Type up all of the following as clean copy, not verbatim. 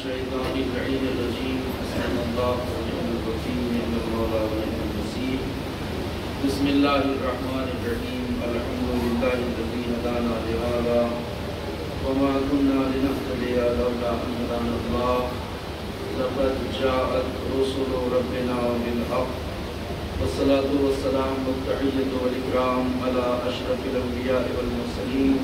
الشيطان اللعين الرجيم حسبنا الله ونعم الوكيل نعم المولى ونعم النصير بسم الله الرحمن الرحيم الحمد لله الذي هدانا لهذا وما كنا لنهتدي لولا أن هدانا الله لقد جاءت رسل ربنا بالحق والصلاة والسلام والتحية والإكرام على أشرف الأنبياء والمرسلين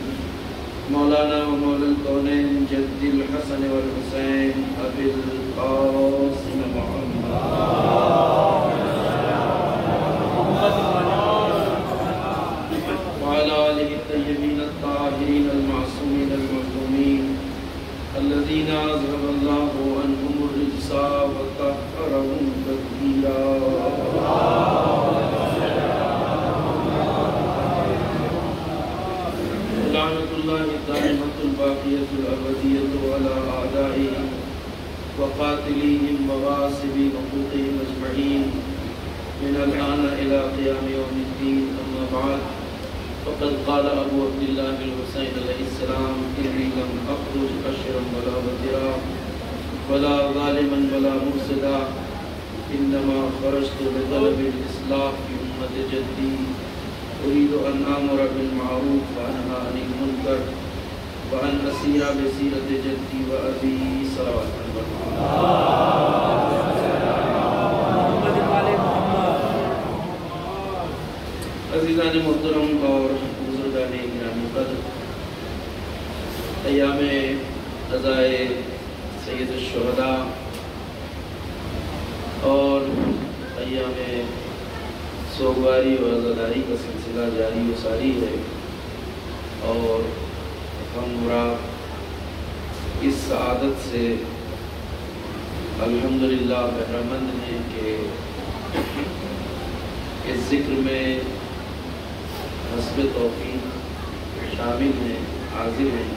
مولانا ومولا الكونين جد الحسن والحسين أبي القاسم محمد وعلى آله الطيبين الطاهرين المعصومين المظلومين الذين أذهب الله عنهم الرجس وطهرهم تطهيرا لعنة الله الدائمة الباقية الأبدية على أعدائهم وقاتليهم وغاصبي حقوقهم أجمعين من الآن إلى قيام يوم الدين أما بعد فقد قال أبو عبد الله الحسين عليه السلام إني لم أخرج أشرا ولا بطرا ولا ظالما ولا مفسدا إنما خرجت لطلب الإصلاح في أمة جدي أريد أن آمر بالمعروف وأنهى عن المنكر وأن أسير بسيرة جدي وأبي صلوات عزیزان محترم اور بزرگان گرامی قدر، ایام عزائے سید الشہداء اور ایام سوگواری اور عزاداری کا سلسلہ جاری و ساری ہے، اور ہم اس سعادت سے الحمدللہ بہرمند ہیں کہ اس ذکر میں حسب توفیق شامل ہیں، حاضر ہیں۔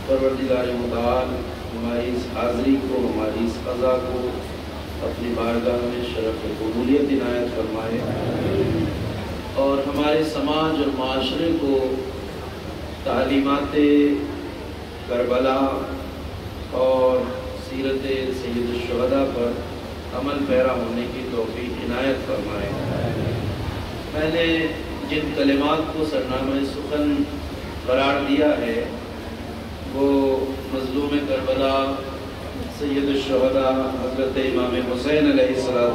پروردگار متعال ہماری اس حاضری کو، ہماری اس قضا کو اپنی بارگاہ میں شرف قبولیت عنایت فرمائے، اور ہمارے سماج اور معاشرے کو تعلیمات کربلا اور سیرت سید الشہداء پر عمل پیرا ہونے کی توفیق عنایت فرمائے۔ میں نے جن کلمات کو سرنامہ سخن قرار دیا ہے وہ مظلوم کربلا سید الشہداء حضرت امام حسین علیہ السلام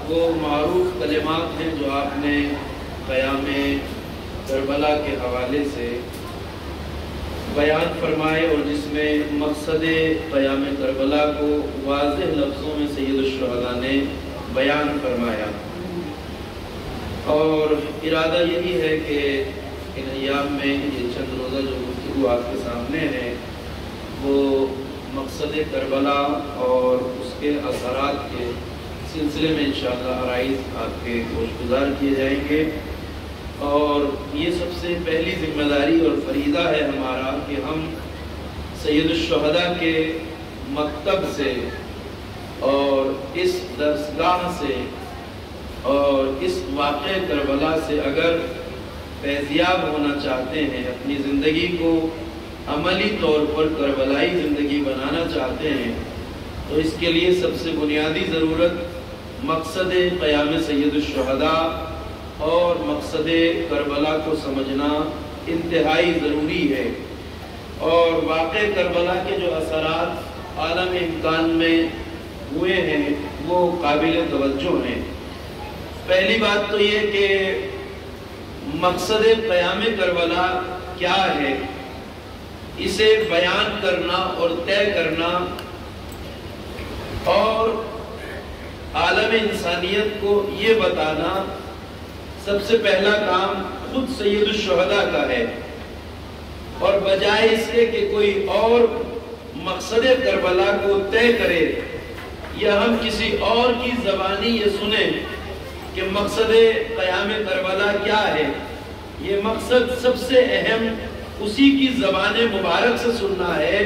وہ معروف کلمات ہیں جو آپ نے قیام کربلا کے حوالے سے بیان فرمائے، اور جس میں مقصد قیام کربلا کو واضح لفظوں میں سید الشہداء نے بیان فرمایا، اور ارادہ یہی ہے کہ ان ایام میں یہ چند روزہ جو گفتگو آپ کے سامنے ہے وہ مقصد کربلا اور اس کے اثرات کے سلسلے میں انشاءاللہ عرائض آپ کے گوش گزار کیے جائیں گے۔ اور یہ سب سے پہلی ذمہ داری اور فریضہ ہے ہمارا کہ ہم سید الشہداء کے مکتب سے اور اس درسگاہ سے اور اس واقع کربلا سے اگر فیضیاب ہونا چاہتے ہیں، اپنی زندگی کو عملی طور پر کربلائی زندگی بنانا چاہتے ہیں، تو اس کے لیے سب سے بنیادی ضرورت مقصد قیام سید الشہداء اور مقصد کربلا کو سمجھنا انتہائی ضروری ہے۔ اور واقع کربلا کے جو اثرات عالم امکان میں ہوئے ہیں وہ قابل توجہ ہیں۔ پہلی بات تو یہ کہ مقصد قیام کربلا کیا ہے، اسے بیان کرنا اور طے کرنا اور عالم انسانیت کو یہ بتانا سب سے پہلا کام خود سید الشہداء کا ہے، اور بجائے اس کے کہ کوئی اور مقصد کربلا کو طے کرے یا ہم کسی اور کی زبانی یہ سنیں کہ مقصد قیام کربلا کیا ہے، یہ مقصد سب سے اہم اسی کی زبان مبارک سے سننا ہے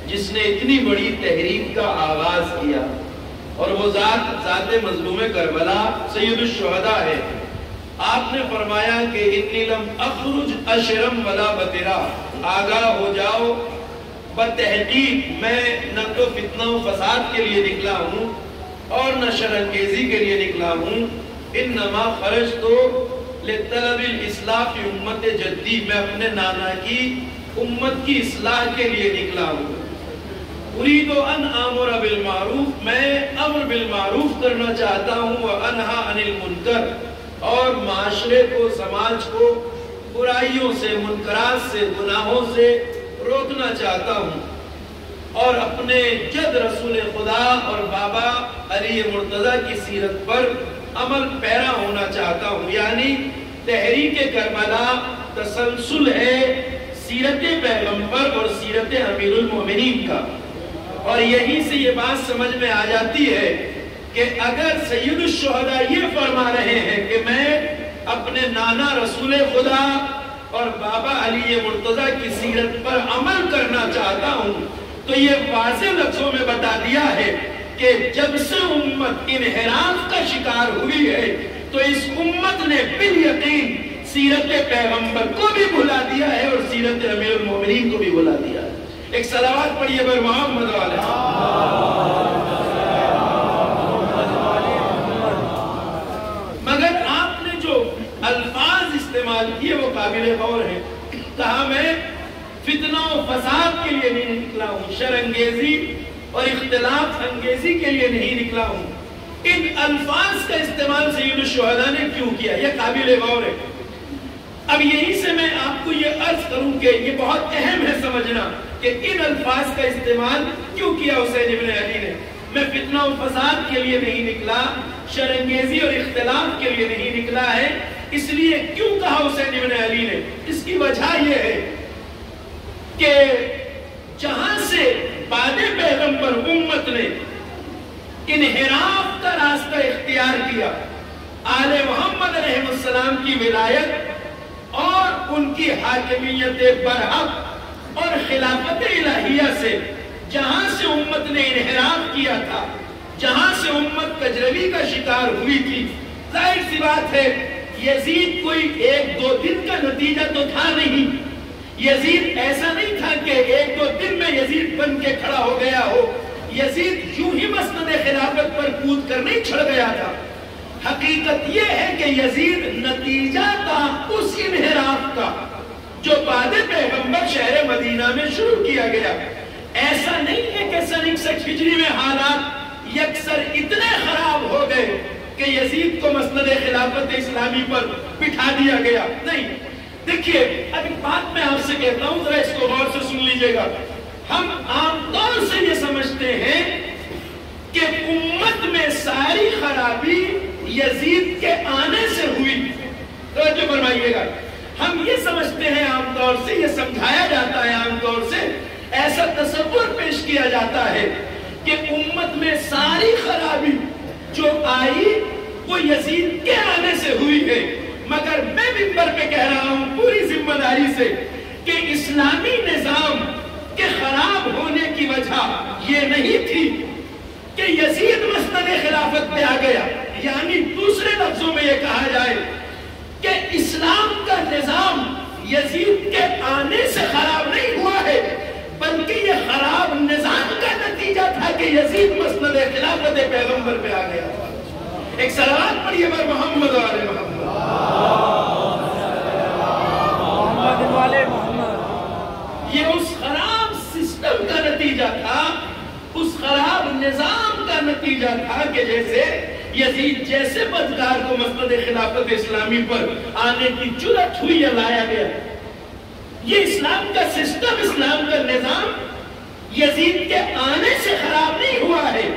جس نے اتنی بڑی تحریک کا آغاز کیا، اور وہ ذات مظلوم کربلا سید الشہداء ہے۔ آپ نے فرمایا کہ انی لم اخرج اشرم ولا بترا، آگاہ ہو جاؤ بتحقیق میں نہ تو فتنہ و فساد کے لیے نکلا ہوں اور نہ شر انگیزی کے لیے نکلا ہوں، انما خرجت لطلب الاصلاح فی امت جدی، میں اپنے نانا کی امت کی اصلاح کے لیے نکلا ہوں۔ اريد ان امر بالمعروف، میں امر بالمعروف کرنا چاہتا ہوں، وانہا عن المنکر، اور معاشرے کو سماج کو برائیوں سے منکرات سے گناہوں سے روکنا چاہتا ہوں، اور اپنے جد رسول خدا اور بابا علی مرتضیٰ کی سیرت پر عمل پیرا ہونا چاہتا ہوں۔ یعنی تحریک کربلا تسلسل ہے سیرت پیغمبر اور سیرت امیر المومنین کا، اور یہی سے یہ بات سمجھ میں آ جاتی ہے کہ اگر سید الشہداء یہ فرما رہے ہیں کہ میں اپنے نانا رسول خدا اور بابا علی مرتضیٰ کی سیرت پر عمل کرنا چاہتا ہوں، تو یہ واضح لفظوں میں بتا دیا ہے کہ جب سے امت انحراف کا شکار ہوئی ہے تو اس امت نے بالیقین سیرت پیغمبر کو بھی بھلا دیا ہے اور سیرت امیر المومنین کو بھی بھلا دیا ہے۔ ایک صلوات پڑھیے بر محمد علیہ۔ مگر آپ نے جو الفاظ استعمال کیے وہ قابل غور ہیں۔ کہا میں فتنہ و فساد کے لیے نہیں نکلا ہوں، شر انگیزی اور اختلاف انگیزی کے لیے نہیں نکلا ہوں۔ ان الفاظ کا استعمال سید الشہداء نے کیوں کیا، یہ قابل غور ہے۔ اب یہی سے میں آپ کو یہ عرض کروں کہ یہ بہت اہم ہے سمجھنا کہ ان الفاظ کا استعمال کیوں کیا حسین ابن علی نے۔ میں فتنہ و فساد کے لیے نہیں نکلا، شر انگیزی اور اختلاف کے لیے نہیں نکلا ہے، اس لیے کیوں کہا حسین ابن علی نے؟ اس کی وجہ یہ ہے کہ جہاں سے بعد پیغمبر امت نے انحراف کا راستہ اختیار کیا، آل محمد علیہ السلام کی ولایت اور ان کی حاکمیت برحق اور خلافت الہیہ سے جہاں سے امت نے انحراف کیا تھا، جہاں سے امت کجروی کا شکار ہوئی تھی، ظاہر سی بات ہے یزید کوئی ایک دو دن کا نتیجہ تو تھا نہیں۔ یزید ایسا نہیں تھا کہ ایک دو دن میں یزید بن کے کھڑا ہو گیا ہو، یزید یوں ہی مسند خلافت پر کود کر نہیں چھڑ گیا تھا۔ حقیقت یہ ہے کہ یزید نتیجہ تھا اس انحراف کا جو بعد پیغمبر شہر مدینہ میں شروع کیا گیا۔ ایسا نہیں ہے کہ سن 61 ہجری میں حالات یکسر اتنے خراب ہو گئے کہ یزید کو مسند خلافت اسلامی پر بٹھا دیا گیا، نہیں۔ دیکھیے اب ایک بات میں آپ سے کہتا ہوں، ذرا اس کو غور سے سن لیجئے گا۔ ہم عام طور سے یہ سمجھتے ہیں کہ امت میں ساری خرابی یزید کے آنے سے ہوئی، توجہ فرمائیے گا۔ ہم یہ سمجھتے ہیں عام طور سے، یہ سمجھایا جاتا ہے عام طور سے، ایسا تصور پیش کیا جاتا ہے کہ امت میں ساری خرابی جو آئی وہ یزید کے آنے سے ہوئی ہے، مگر میں منبر پہ کہہ رہا ہوں پوری ذمہ داری سے کہ اسلامی نظام کے خراب ہونے کی وجہ یہ نہیں تھی کہ یزید مسند خلافت پہ آ گیا، یعنی دوسرے لفظوں میں یہ کہا جائے کہ اسلام کا نظام یزید کے آنے سے خراب نہیں ہوا ہے، بلکہ یہ خراب نظام کا نتیجہ تھا کہ یزید مسند خلافت پیغمبر پہ آ گیا۔ ایک صلوات پڑھیے بر محمد و آل محمد۔ یہ اس خراب سسٹم کا نتیجہ تھا، اس خراب نظام کا نتیجہ تھا کہ جیسے یزید جیسے بدکار کو مسند خلافت اسلامی پر آنے کی جرأت ہوئی یا لایا گیا۔ یہ اسلام کا سسٹم، اسلام کا نظام یزید کے آنے سے خراب نہیں ہوا ہے،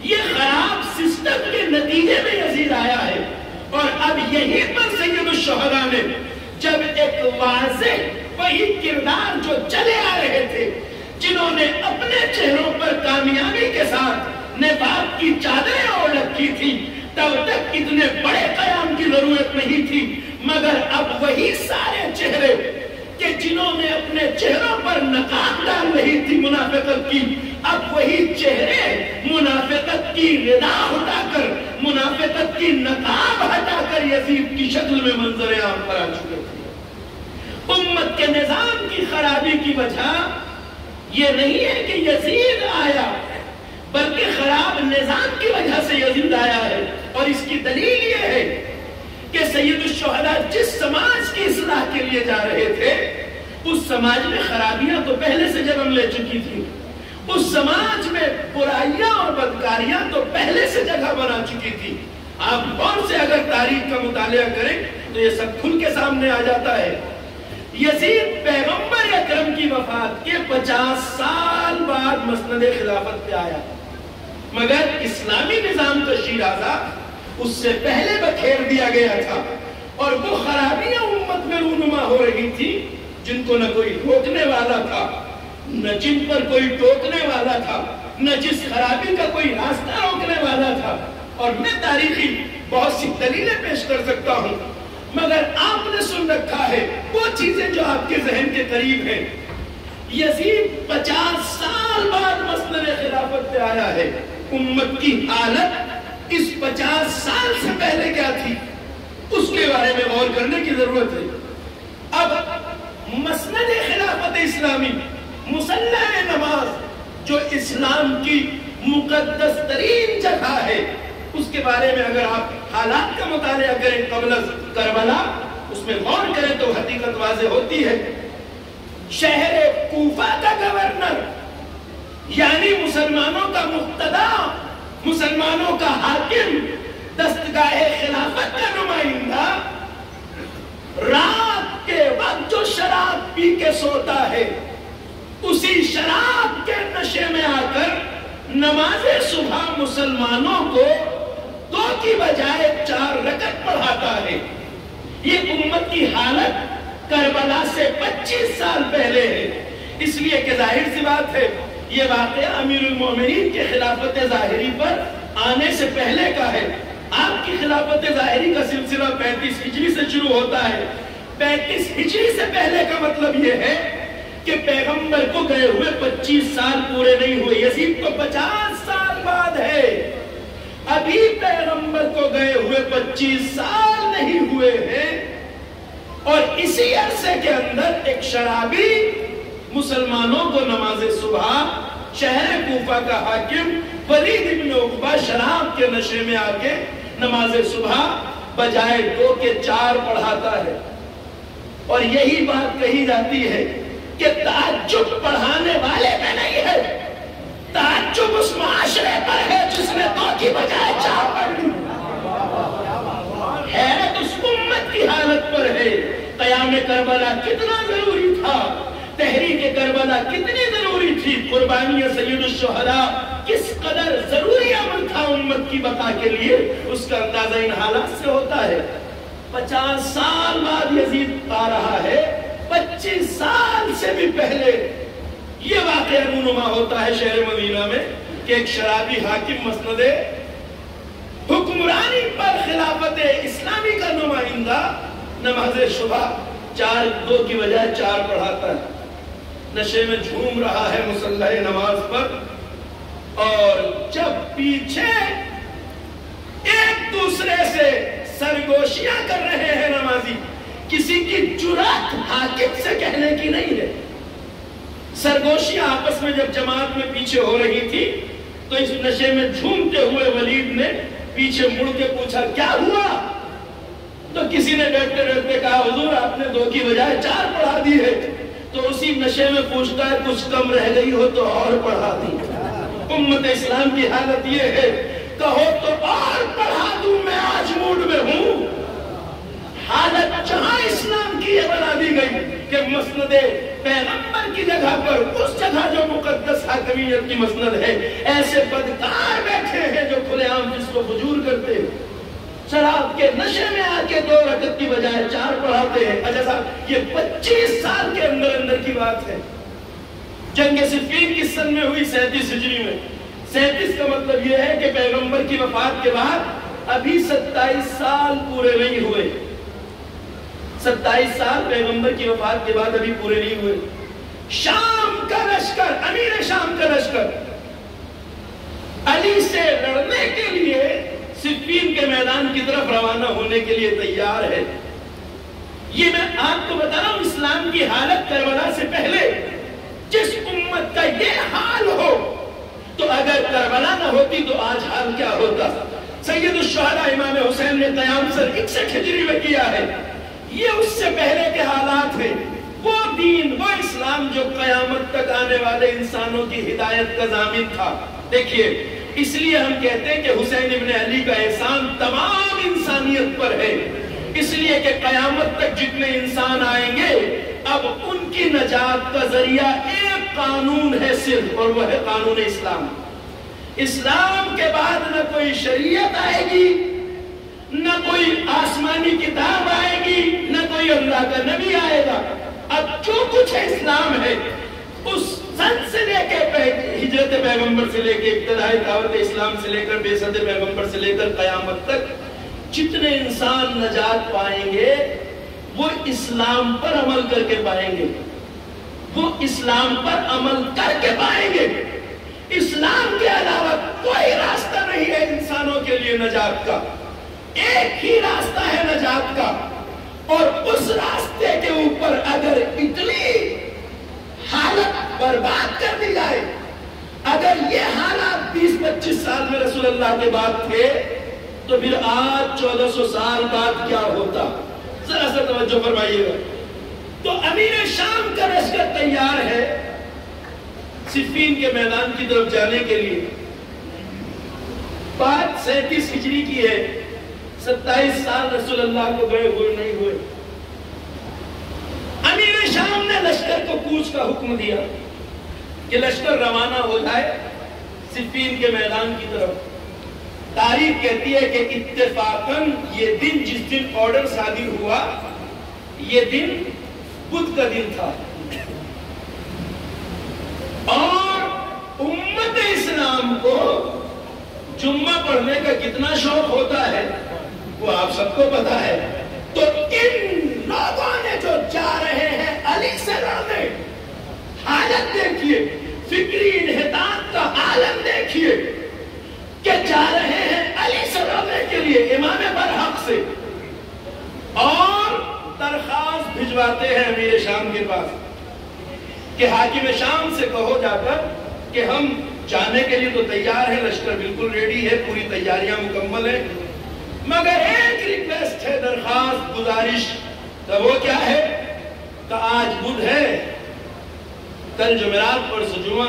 یہ خراب سسٹم کے نتیجے میں یزید آیا ہے۔ اور اب یہی پر سید الشہداء نے جب ایک واضح وہی کردار جو چلے آ رہے تھے، جنہوں نے اپنے چہروں پر کامیابی کے ساتھ نفاق کی چادریں اوڑھ رکھی تھی، تب تک اتنے بڑے قیام کی ضرورت نہیں تھی، مگر اب وہی سارے چہرے کہ جنہوں نے اپنے چہروں پر نقاب ڈال رہی تھی منافقت کی، اب وہی چہرے منافقت کی ردا اٹھا کر منافقت کی نقاب ہٹا کر یزید کی شکل میں منظر عام پر آ چکے تھے۔ امت کے نظام کی خرابی کی وجہ یہ نہیں ہے کہ یزید آیا، بلکہ خراب نظام کی وجہ سے یزید آیا ہے۔ اور اس کی دلیل یہ ہے کہ سید الشہداء جس سماج کی اصلاح کے لیے جا رہے تھے، اس سماج میں خرابیاں تو پہلے سے جنم لے چکی تھی، اس سماج میں برائیاں اور بدکاریاں تو پہلے سے جگہ بنا چکی تھی۔ آپ غور سے اگر تاریخ کا مطالعہ کریں تو یہ سب کھل کے سامنے آ جاتا ہے۔ یزید پیغمبر اکرم کی وفات کے 50 سال بعد مسند خلافت پہ آیا، مگر اسلامی نظام کا شیرازہ اس سے پہلے بکھیر دیا گیا تھا، اور وہ خرابیاں امت میں رونما ہو رہی تھی جن کو نہ کوئی روکنے والا تھا، نہ جن پر کوئی ٹوکنے والا تھا، نہ جس خرابی کا کوئی راستہ روکنے والا تھا۔ اور میں تاریخی بہت سی دلیلیں پیش کر سکتا ہوں، مگر آپ نے سن رکھا ہے وہ چیزیں جو آپ کے ذہن کے قریب ہیں۔ یزید 50 سال بعد مسند خلافت پہ آیا ہے۔ امت کی حالت اس 50 سال سے پہلے کیا تھی، اس کے بارے میں غور کرنے کی ضرورت ہے۔ اب مسند خلافت اسلامی، مصلی نماز جو اسلام کی مقدس ترین جگہ ہے، اس کے بارے میں اگر آپ حالات کا مطالعہ کریں قبل کربلا، اس میں غور کریں تو حقیقت واضح ہوتی ہے۔ شہر کوفہ کا گورنر، یعنی مسلمانوں کا مقتدا، مسلمانوں کا حاکم، دستگاہ خلافت کا نمائندہ، رات کے وقت جو شراب پی کے سوتا ہے، اسی شراب کے نشے میں آ کر نماز صبح مسلمانوں کو 2 کی بجائے 4 رکعت پڑھاتا ہے۔ یہ امت کی حالت کربلا سے 25 سال پہلے ہے، اس لیے کہ ظاہر سی بات ہے یہ واقعہ امیر المومنین کے خلافت ظاہری پر آنے سے پہلے کا ہے۔ آپ کی خلافت ظاہری کا سلسلہ 35 ہجری سے شروع ہوتا ہے۔ 35 ہجری سے پہلے کا مطلب یہ ہے کہ پیغمبر کو گئے ہوئے 25 سال پورے نہیں ہوئے، یزید کو 50 سال بعد ہے، ابھی پیغمبر کو گئے ہوئے 25 سال نہیں ہوئے ہیں، اور اسی عرصے کے اندر ایک شرابی مسلمانوں کو نماز صبح، شہر کوفہ کا حاکم ولید ابن عقبہ شراب کے نشے میں آ کے نماز صبح بجائے 2 کے 4 پڑھاتا ہے۔ اور یہی بات کہی جاتی ہے کہ تعجب پڑھانے والے میں نہیں ہے، تعجب اس معاشرے پر ہے جس نے 2 کی بجائے 4 پڑھ لی۔ حیرت اس امت کی حالت پر ہے۔ قیام کربلا کتنا ضروری تھا، تحریک کربلا کتنی ضروری تھی، قربانی سید الشہداء کس قدر ضروری عمل تھا امت کی بقا کے لیے، اس کا اندازہ ان حالات سے ہوتا ہے۔ 50 سال بعد یزید آ رہا ہے، 25 سال سے بھی پہلے یہ واقعہ رونما ہوتا ہے شہر مدینہ میں کہ ایک شرابی حاکم مسند حکمرانی پر خلافت اسلامی کا نمائندہ نماز صبح 2 کی بجائے 4 پڑھاتا ہے، نشے میں جھوم رہا ہے مصلی نماز پر، اور جب پیچھے ایک دوسرے سے سرگوشیاں کر رہے ہیں نمازی، کسی کی جرات حاکم سے کہنے کی نہیں ہے۔ سرگوشیاں آپس میں جب جماعت میں پیچھے ہو رہی تھی تو اس نشے میں جھومتے ہوئے ولید نے پیچھے مڑ کے پوچھا کیا ہوا، تو کسی نے بیٹھتے بیٹھتے کہا حضور آپ نے 2 کی بجائے 4 پڑھا دی ہے، تو اسی نشے میں پوچھتا ہے کچھ کم رہ گئی ہو تو اور پڑھا دی۔ امت اسلام کی حالت یہ ہے، کہو تو اور پڑھا دوں، میں آج موڈ میں ہوں۔ حالت جہاں اسلام کی یہ بنا دی گئی کہ مسند پیغمبر کی جگہ پر اس جگہ جو مقدس حاکمیت کی مسند ہے، ایسے بدکار بیٹھے ہیں جو کھلے عام جس کو فجور کرتے ہیں، شراب کے نشے میں آ کے 2 رکعت کی بجائے 4 پڑھاتے ہیں۔ اچھا صاحب یہ 25 سال کے اندر کی بات ہے۔ جنگ صفین کس سن میں ہوئی؟ 37 ہجری میں۔ 37 کا مطلب یہ ہے کہ پیغمبر کی وفات کے بعد ابھی 27 سال پورے نہیں ہوئے، 27 سال پیغمبر کی وفات کے بعد ابھی پورے نہیں ہوئے۔ شام کا لشکر، امیر شام کا لشکر علی سے لڑنے کے لیے صفین کے میدان کی طرف روانہ ہونے کے لیے تیار ہے۔ یہ میں آپ کو بتا رہا ہوں، اسلام کی حالت کربلا سے پہلے جس امت کا یہ حال ہو، تو اگر کربلا نہ ہوتی تو آج حال کیا ہوتا؟ سید الشہداء امام حسین نے قیام سن 61 ہجری میں کیا ہے۔ یہ اس سے پہلے کے حالات ہیں۔ وہ دین، وہ اسلام جو قیامت تک آنے والے انسانوں کی ہدایت کا ضامن تھا۔ دیکھیے، اس لیے ہم کہتے ہیں کہ حسین ابن علی کا احسان تمام انسانیت پر ہے، اس لیے کہ قیامت تک جتنے انسان آئیں گے اب ان کی نجات کا ذریعہ ایک قانون ہے صرف، اور وہ ہے قانون اسلام۔ اسلام کے بعد نہ کوئی شریعت آئے گی، نہ کوئی آسمانی کتاب آئے گی، نہ کوئی اللہ کا نبی آئے گا۔ اب جو کچھ ہے اسلام ہے، اس سن سے لے کے ہجرت پیغمبر سے لے کے ابتدائی دعوت اسلام سے لے کر بعثت پیغمبر سے لے کر قیامت تک جتنے انسان نجات پائیں گے وہ اسلام پر عمل کر کے پائیں گے، وہ اسلام پر عمل کر کے پائیں گے۔ اسلام کے علاوہ کوئی راستہ نہیں ہے انسانوں کے لیے نجات کا، ایک ہی راستہ ہے نجات کا، اور اس راستے کے اوپر اگر اتنی حالت برباد کر دی جائے، اگر یہ حالات 20-25 سال میں رسول اللہ کے بعد تھے تو پھر آج 1400 سال بعد کیا ہوتا؟ ذرا سا توجہ فرمائیے گا۔ تو امیر شام کا لشکر تیار ہے صفین کے میدان کی طرف جانے کے لیے۔ بات 37 ہجری کی ہے، 27 سال رسول اللہ کو گئے ہوئے نہیں ہوئے۔ امیر شام نے لشکر کو کوچ کا حکم دیا کہ لشکر روانہ ہو جائے صفین کے میدان کی طرف۔ تاریخ کہتی ہے کہ اتفاقاً یہ دن، جس دن آرڈر صادر ہوا، یہ دن بدھ کا دن تھا، اور امت اسلام کو جمعہ پڑھنے کا کتنا شوق ہوتا ہے وہ آپ سب کو پتا ہے۔ تو ان لوگوں نے جو جا رہے ہیں علی سے لڑنے، حالت دیکھیے، فکری انحطاط کا عالم دیکھیے کہ جا رہے ہیں علی سے لڑنے کے لیے، امام برحق سے، اور درخواست بھجواتے ہیں امیر شام کے پاس کہ حاکم شام سے کہو جا کر کہ ہم جانے کے لیے تو تیار ہیں، لشکر بالکل ریڈی ہے، پوری تیاریاں مکمل ہیں، مگر ایک ریکویسٹ ہے، درخواست، گزارش۔ تو وہ کیا ہے کہ آج بدھ ہے، کل جمعرات پر جمعہ،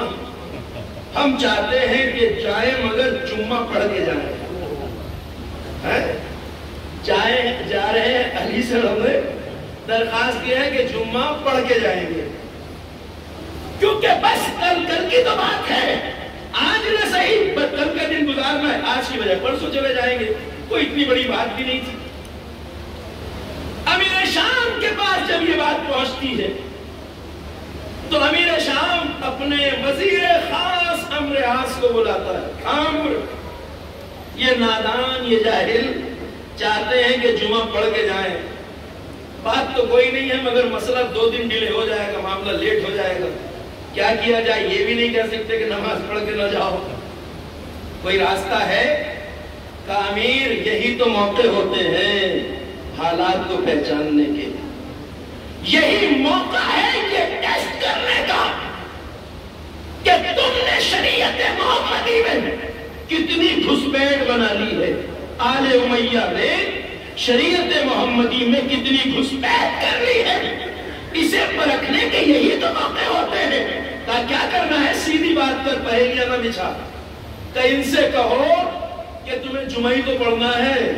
ہم چاہتے ہیں کہ جائیں مگر جمعہ پڑھ کے جائیں۔ جا رہے ہیں علی سے لڑنے، درخواست کیا ہے کہ جمعہ پڑھ کے جائیں گے، کیونکہ بس کل کی تو بات ہے، آج نہ صحیح، بس کل کا دن گزارنا ہے، آج کی بجائے پرسوں چلے جائیں گے، کوئی اتنی بڑی بات بھی نہیں تھی۔ امیر شام کے پاس جب یہ بات پہنچتی ہے تو امیر شام اپنے وزیر خاص عمرو عاص کو بلاتا ہے۔ عمرو، یہ نادان، یہ جاہل چاہتے ہیں کہ جمعہ پڑھ کے جائیں، بات تو کوئی نہیں ہے مگر مسئلہ 2 دن ڈیلے ہو جائے گا، معاملہ لیٹ ہو جائے گا، کیا کیا جائے؟ یہ بھی نہیں کہہ سکتے کہ نماز پڑھ کے نہ جاؤ، کوئی راستہ ہے؟ کہ امیر، یہی تو موقع ہوتے ہیں حالات کو پہچاننے کے، یہی موقع ہے یہ ٹیسٹ کرنے کا کہ تم نے شریعت محمدی میں کتنی گھسپیٹ بنا لی ہے، آل امیہ نے شریعت محمدی میں کتنی گھسپیٹ کر لی ہے، اسے پرکھنے کے یہی تو موقع ہوتے ہیں۔ کیا کرنا ہے؟ سیدھی بات کر، پہیلیاں نہ بچھا، کہ ان سے کہو کہ تمہیں جمعہ ہی تو پڑھنا ہے،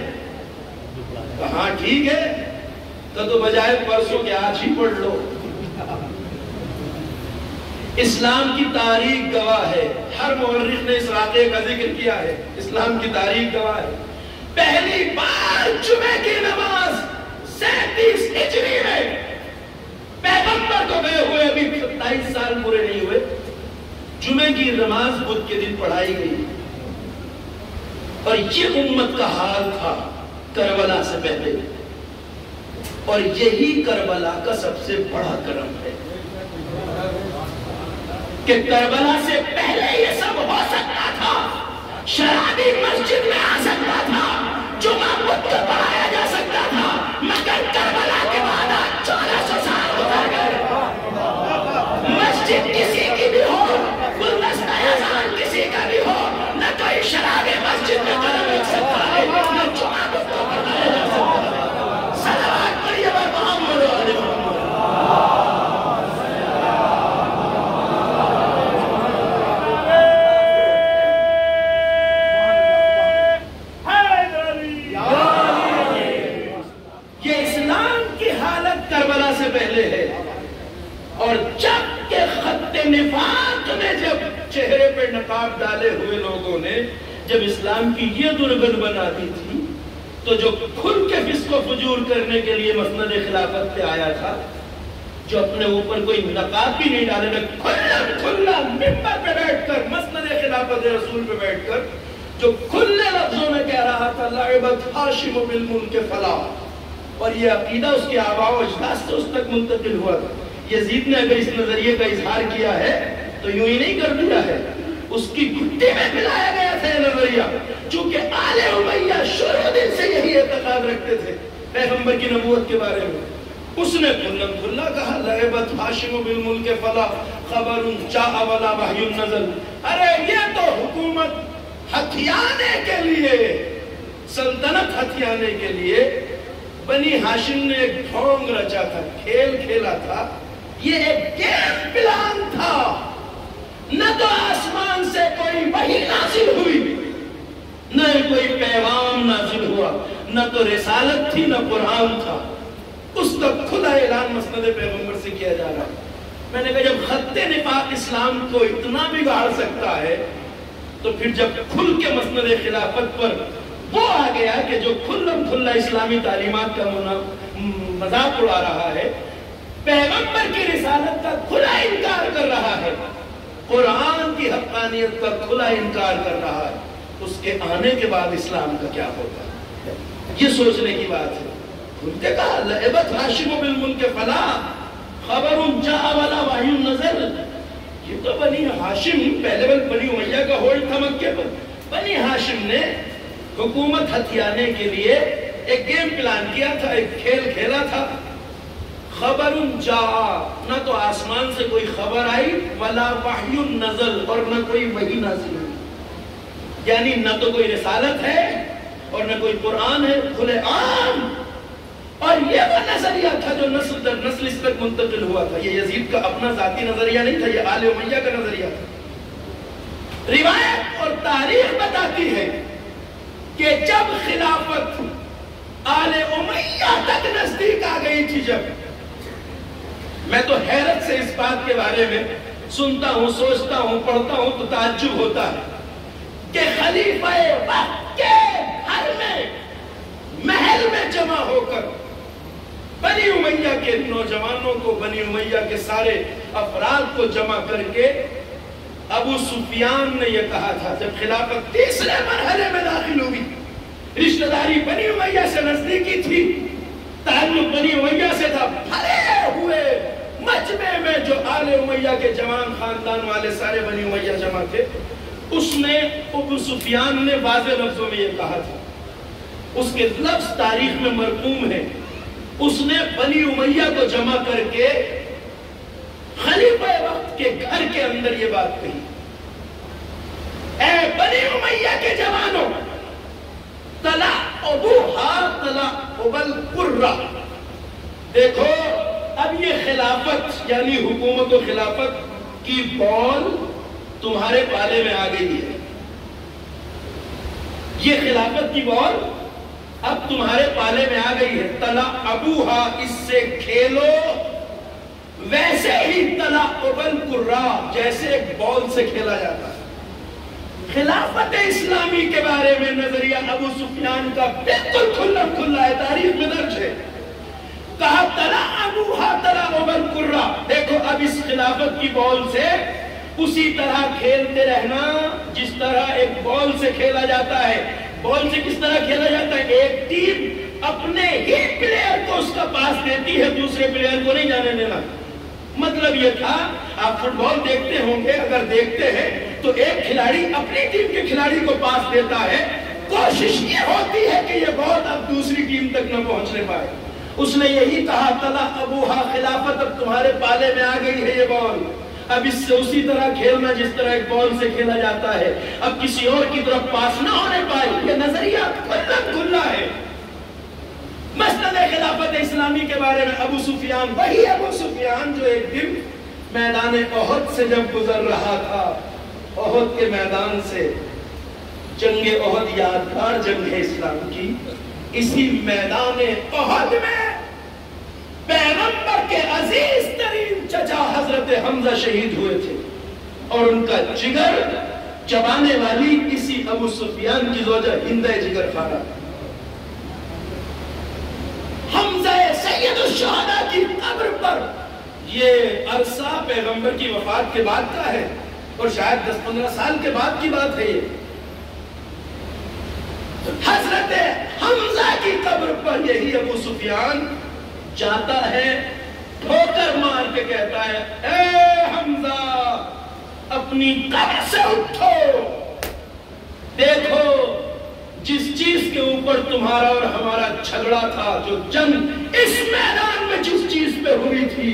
کہاں ٹھیک ہے، تو بجائے پرسوں کے آج ہی پڑھ لو۔ اسلام کی تاریخ گواہ ہے، ہر مورخ نے اس واقعے کا ذکر کیا ہے، اسلام کی تاریخ گواہ ہے، پہلی بار جمعے کی نماز 37 ہجری میں، پیغمبر کو گئے ہوئے ابھی 27 سال پورے نہیں ہوئے، جمعے کی نماز بدھ کے دن پڑھائی گئی، اور یہ امت کا حال تھا کربلا سے پہلے، اور یہی کربلا کا سب سے بڑا کرم ہے کہ کربلا سے پہلے یہ سب ہو سکتا تھا، شرابی مسجد میں آ سکتا تھا، جمعہ بدھ پڑھایا جا سکتا تھا، مگر کربلا کے بعد 1400 سال گزر گئے۔ مسجد کسی کی بھی ہو، گلدستہ اذان کسی کا بھی ہو، نہ کوئی شرابی مسجد میں قدم رکھ سکتا ہے، نہ جمعہ بدھ پڑھایا جا سکتا ہے۔ صلوات پڑھیے بر محمد و آل محمد۔ کربلا سے پہلے ہے، اور جب کہ خط نفاق نے جب چہرے پہ نقاب ڈالے ہوئے لوگوں نے جب اسلام کی یہ درگن بنا دی تھی، تو جو کھل کے فسق و فجور کرنے کے لیے مسند خلافت پہ آیا تھا، جو اپنے اوپر کوئی نقاب بھی نہیں ڈالے، کھلا ممبر پہ بیٹھ کر مسند خلافت رسول پہ بیٹھ کر جو کھلے لفظوں میں کہہ رہا تھا لعبت ہاشم بالملک فلا، اور یہ عقیدہ اس کے آباء و اجداد سے اس تک منتقل ہوا تھا۔ یزید نے اگر اس نظریے کا اظہار کیا ہے تو یوں ہی نہیں کر دیا ہے، اس کی گھٹی میں ملایا گیا تھا یہ نظریہ، چونکہ آل امیہ شروع دن سے یہی اعتقاد رکھتے تھے پیغمبر کی نبوت کے بارے میں۔ اس نے کھلم کھلا کہا لعبت ہاشم بالملک فلا خبر جاء ولا وحی نزل۔ ارے یہ تو حکومت ہتھیانے کے لیے، سلطنت ہتھیانے کے لیے بنی ہاشم نے ایک ڈھونگ رچا تھا، کھیل کھیلا تھا، یہ ایک گیم پلان تھا۔ نہ تو آسمان سے کوئی وحی نازل ہوئی، نہ کوئی پیغام نازل ہوا، نہ تو رسالت تھی، نہ قرآن تھا۔ اس کا کھلا اعلان مسند پیغمبر سے کیا جا رہا ہے۔ میں نے کہا جب خط نفاق اسلام کو اتنا بگاڑ سکتا ہے، تو پھر جب کھل کے مسند خلافت پر وہ آ گیا کہ جو کھلم کھلا اسلامی تعلیمات کا مذاق اڑا رہا ہے، پیغمبر کی رسالت کا کھلا انکار کر رہا ہے، قرآن کی حقانیت کا کھلا انکار کر رہا ہے، اس کے آنے کے بعد اسلام کا کیا ہوگا؟ یہ سوچنے کی بات ہے۔ ان نے کہا لعبت ہاشم بالملک فلا خبر جاء ولا وحی نزل۔ یہ تو بنی ہاشم، پہلے بنی امیہ کا ہولڈ تھا مکے پر، بنی ہاشم نے حکومت ہتھیانے کے لیے ایک گیم پلان کیا تھا، ایک کھیل کھیلا تھا۔ خبر جاء، نہ تو آسمان سے کوئی خبر آئی، ولا وحی نزل، اور نہ کوئی وحی نازل ہوئی، یعنی نہ تو کوئی رسالت ہے اور نہ کوئی قرآن ہے، کھلے عام۔ اور یہ وہ نظریہ تھا جو نسل در نسل اس تک منتقل ہوا تھا۔ یہ یزید کا اپنا ذاتی نظریہ نہیں تھا، یہ آل امیہ کا نظریہ تھا۔ روایت اور تاریخ بتاتی ہے کہ جب خلافت آل امیہ تک نزدیک آ گئی تھی، جب میں تو حیرت سے اس بات کے بارے میں سنتا ہوں، سوچتا ہوں، پڑھتا ہوں تو تعجب ہوتا ہے کہ خلیفہ وقت کے گھر میں، محل میں جمع ہو کر بنی امیہ کے نوجوانوں کو، بنی امیہ کے سارے افراد کو جمع کر کے ابو سفیان نے یہ کہا تھا، جب خلافت تیسرے مرحلے میں داخل ہوئی، رشتہ داری بنی امیہ سے نزدیکی تھی، تعلق بنی امیہ سے تھا، بھرے ہوئے مجمع میں جو آل امیہ کے جوان خاندان والے سارے بنی امیہ جمع تھے، اس نے ابو سفیان نے واضح لفظوں میں یہ کہا تھا، اس کے لفظ تاریخ میں مرقوم ہے، اس نے بنی امیہ کو جمع کر کے خلیفہ وقت کے گھر کے اندر یہ بات کہی، اے بنی امیہ کے جوانوں، طلع ابوہا طلع ابل قرہ، دیکھو اب یہ خلافت یعنی حکومت و خلافت کی بال تمہارے پالے میں آ گئی ہے، یہ خلافت کی بال اب تمہارے پالے میں آ گئی ہے، طلع ابوہا، اس سے کھیلو، ویسے ہی طلع ابل قرہ، جیسے ایک بال سے کھیلا جاتا ہے۔ خلافت اسلامی کے بارے میں نظریہ ابو سفیان کا بالکل کھلم کھلا ہے، تاریخ میں درج ہے، کہا طلع ابوہا طلع ابل قرہ، دیکھو اب اس خلافت کی بال سے اسی طرح کھیلتے رہنا جس طرح ایک بال سے کھیلا جاتا ہے۔ بال سے کس طرح کھیلا جاتا ہے؟ ایک ٹیم اپنے ہی پلیئر کو اس کا پاس دیتی ہے، دوسرے پلیئر کو نہیں جانے دینا، مطلب یہ تھا، آپ فٹ بال دیکھتے ہوں گے، اگر دیکھتے ہیں تو ایک کھلاڑی اپنی ٹیم کے کھلاڑی کو پاس دیتا ہے، کوشش یہ ہوتی ہے کہ یہ بال اب دوسری ٹیم تک نہ پہنچنے پائے۔ اس نے یہی کہا تلا ابوہا خلافت، اب تمہارے پالے میں آ گئی ہے یہ بال، اب اس سے اسی طرح کھیلنا جس طرح ایک بال سے کھیلا جاتا ہے، اب کسی اور کی طرف پاس نہ ہونے پائے۔ یہ نظریہ کھلا ہے۔ مسند خلافت اسلامی کے بارے میں ابو سفیان، وہی ابو سفیان جو ایک دن میدان احد سے جب گزر رہا تھا، احد کے میدان سے، جنگ احد یادگار جنگ ہے اسلام کی، اسی میدان احد میں پیغمبر کے عزیز ترین چچا حضرت حمزہ شہید ہوئے تھے، اور ان کا جگر چبانے والی اسی ابو سفیان کی زوجہ ہندہ جگر خانہ، حمزہ سید الشہداء کی قبر پر۔ یہ عرصہ پیغمبر کی وفات کے بعد کا ہے، اور شاید 10-15 سال کے بعد کی بات ہے۔ یہ حضرت حمزہ کی قبر پر یہی ابو سفیان جاتا ہے، ٹھوکر مار کے کہتا ہے، اے حمزہ اپنی قبر سے اٹھو، دیکھو جس چیز کے اوپر تمہارا اور ہمارا جھگڑا تھا، جو جنگ اس میدان میں جس چیز پہ ہوئی تھی،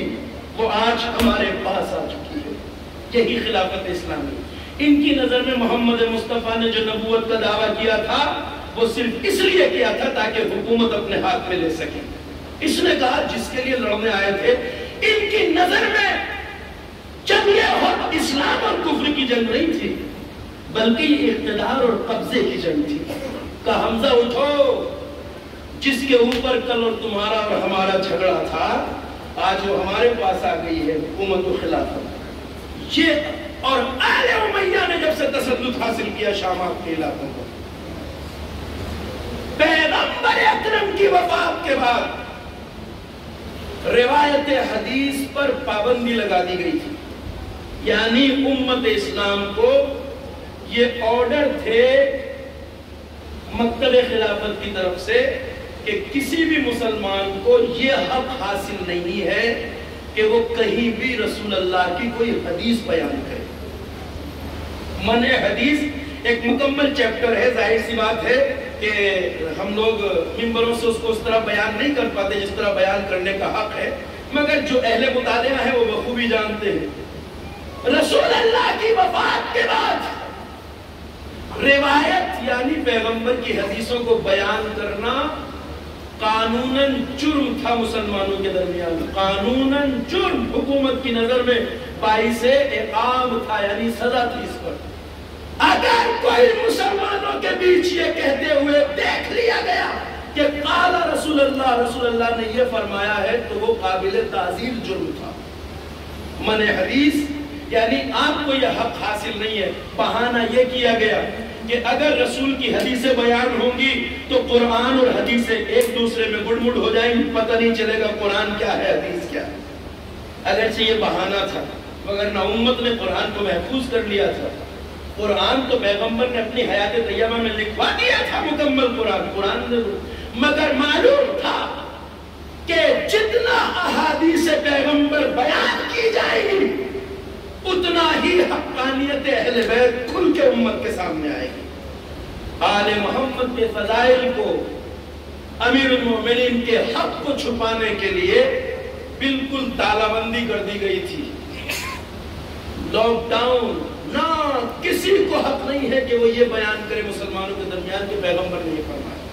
وہ آج ہمارے پاس آ چکی ہے۔ یہی خلافت اسلامی۔ ان کی نظر میں محمد مصطفیٰ نے جو نبوت کا دعویٰ کیا تھا، وہ صرف اس لیے کیا تھا تاکہ حکومت اپنے ہاتھ میں لے سکے۔ اس نے کہا جس کے لیے لڑنے آئے تھے، ان کی نظر میں جنگ احد اسلام اور کفر کی جنگ نہیں تھی، بلکہ یہ اقتدار اور قبضے کی جنگ تھی۔ کہا حمزہ اٹھو، جس کے اوپر کل اور تمہارا اور ہمارا جھگڑا تھا، آج وہ ہمارے پاس آ گئی ہے، حکومت و خلافت۔ یہ اور آل امیہ نے جب سے تسلط حاصل کیا شامات کے علاقوں کو، پیغمبر اکرم کی وفات کے بعد روایت حدیث پر پابندی لگا دی گئی تھی، یعنی امت اسلام کو یہ آرڈر تھے مکتب خلافت کی طرف سے کہ کسی بھی مسلمان کو یہ حق حاصل نہیں ہے کہ وہ کہیں بھی رسول اللہ کی کوئی حدیث بیان کرے۔ منع حدیث ایک مکمل چیپٹر ہے، ظاہر سی بات ہے کہ ہم لوگ ممبروں سے اس کو اس طرح بیان نہیں کر پاتے جس طرح بیان کرنے کا حق ہے، مگر جو اہل مطالعہ ہے وہ بخوبی جانتے ہیں۔ رسول اللہ کی وفات کے بعد روایت یعنی پیغمبر کی حدیثوں کو بیان کرنا قانوناً جرم تھا مسلمانوں کے درمیان، قانوناً جرم، حکومت کی نظر میں باعث عقاب تھا، یعنی سزا تھی اس پر۔ اگر کوئی مسلمانوں کے بیچ یہ کہتے ہوئے دیکھ لیا گیا کہ قال رسول اللہ نے یہ فرمایا ہے، تو وہ قابل تعزیر جرم تھا۔ منع حدیث یعنی آپ کو یہ حق حاصل نہیں ہے۔ بہانہ یہ کیا گیا کہ اگر رسول کی حدیثیں بیان ہوں گی تو قرآن اور حدیثیں ایک دوسرے میں گڑ مڑ ہو جائیں گی، پتہ نہیں چلے گا قرآن کیا ہے حدیث کیا ہے۔ اگرچہ یہ بہانہ تھا، مگر نہ امت نے قرآن کو محفوظ کر لیا تھا۔ قرآن تو پیغمبر نے اپنی حیات طیبہ میں لکھوا دیا تھا، مکمل قرآن نے، مگر معلوم تھا کہ جتنا احادیث پیغمبر بیان کی جائے گی اتنا ہی حقانیت اہل بیت کھل کے امت کے سامنے آئے گی۔ آل محمد کے فضائل کو، امیر المومنین کے حق کو چھپانے کے لیے بالکل تالا بندی کر دی گئی تھی، لاک ڈاؤن، نہ کسی کو حق نہیں ہے کہ وہ یہ بیان کرے مسلمانوں کے درمیان کہ پیغمبر نے یہ فرمایا۔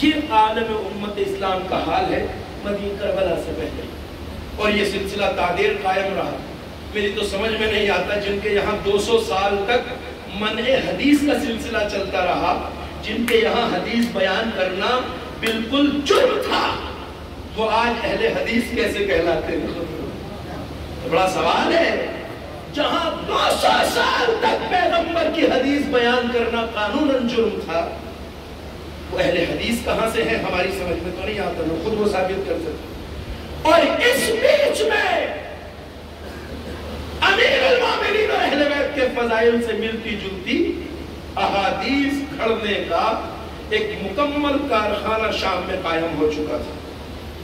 یہ عالم امت اسلام کا حال ہے مدینہ کربلا سے پہلے، اور یہ سلسلہ تعدیر قائم رہا۔ میری تو سمجھ میں نہیں آتا جن کے یہاں 200 سال تک منع حدیث کا سلسلہ چلتا رہا، جن کے یہاں حدیث بیان کرنا بالکل جرم تھا، وہ آج اہل حدیث کیسے کہلاتے ہیں؟ بڑا سوال ہے۔ جہاں 200 سال تک پیغمبر کی حدیث بیان کرنا قانوناً جرم تھا، وہ اہل حدیث کہاں سے ہیں ہماری سمجھ میں تو نہیں آتا، نہ خود وہ ثابت کر سکتے۔ اور اس بیچ میں امیر المومنین اور اہل بیت کے فضائل سے ملتی جلتی احادیث گھڑنے کا ایک مکمل کارخانہ شام میں قائم ہو چکا تھا۔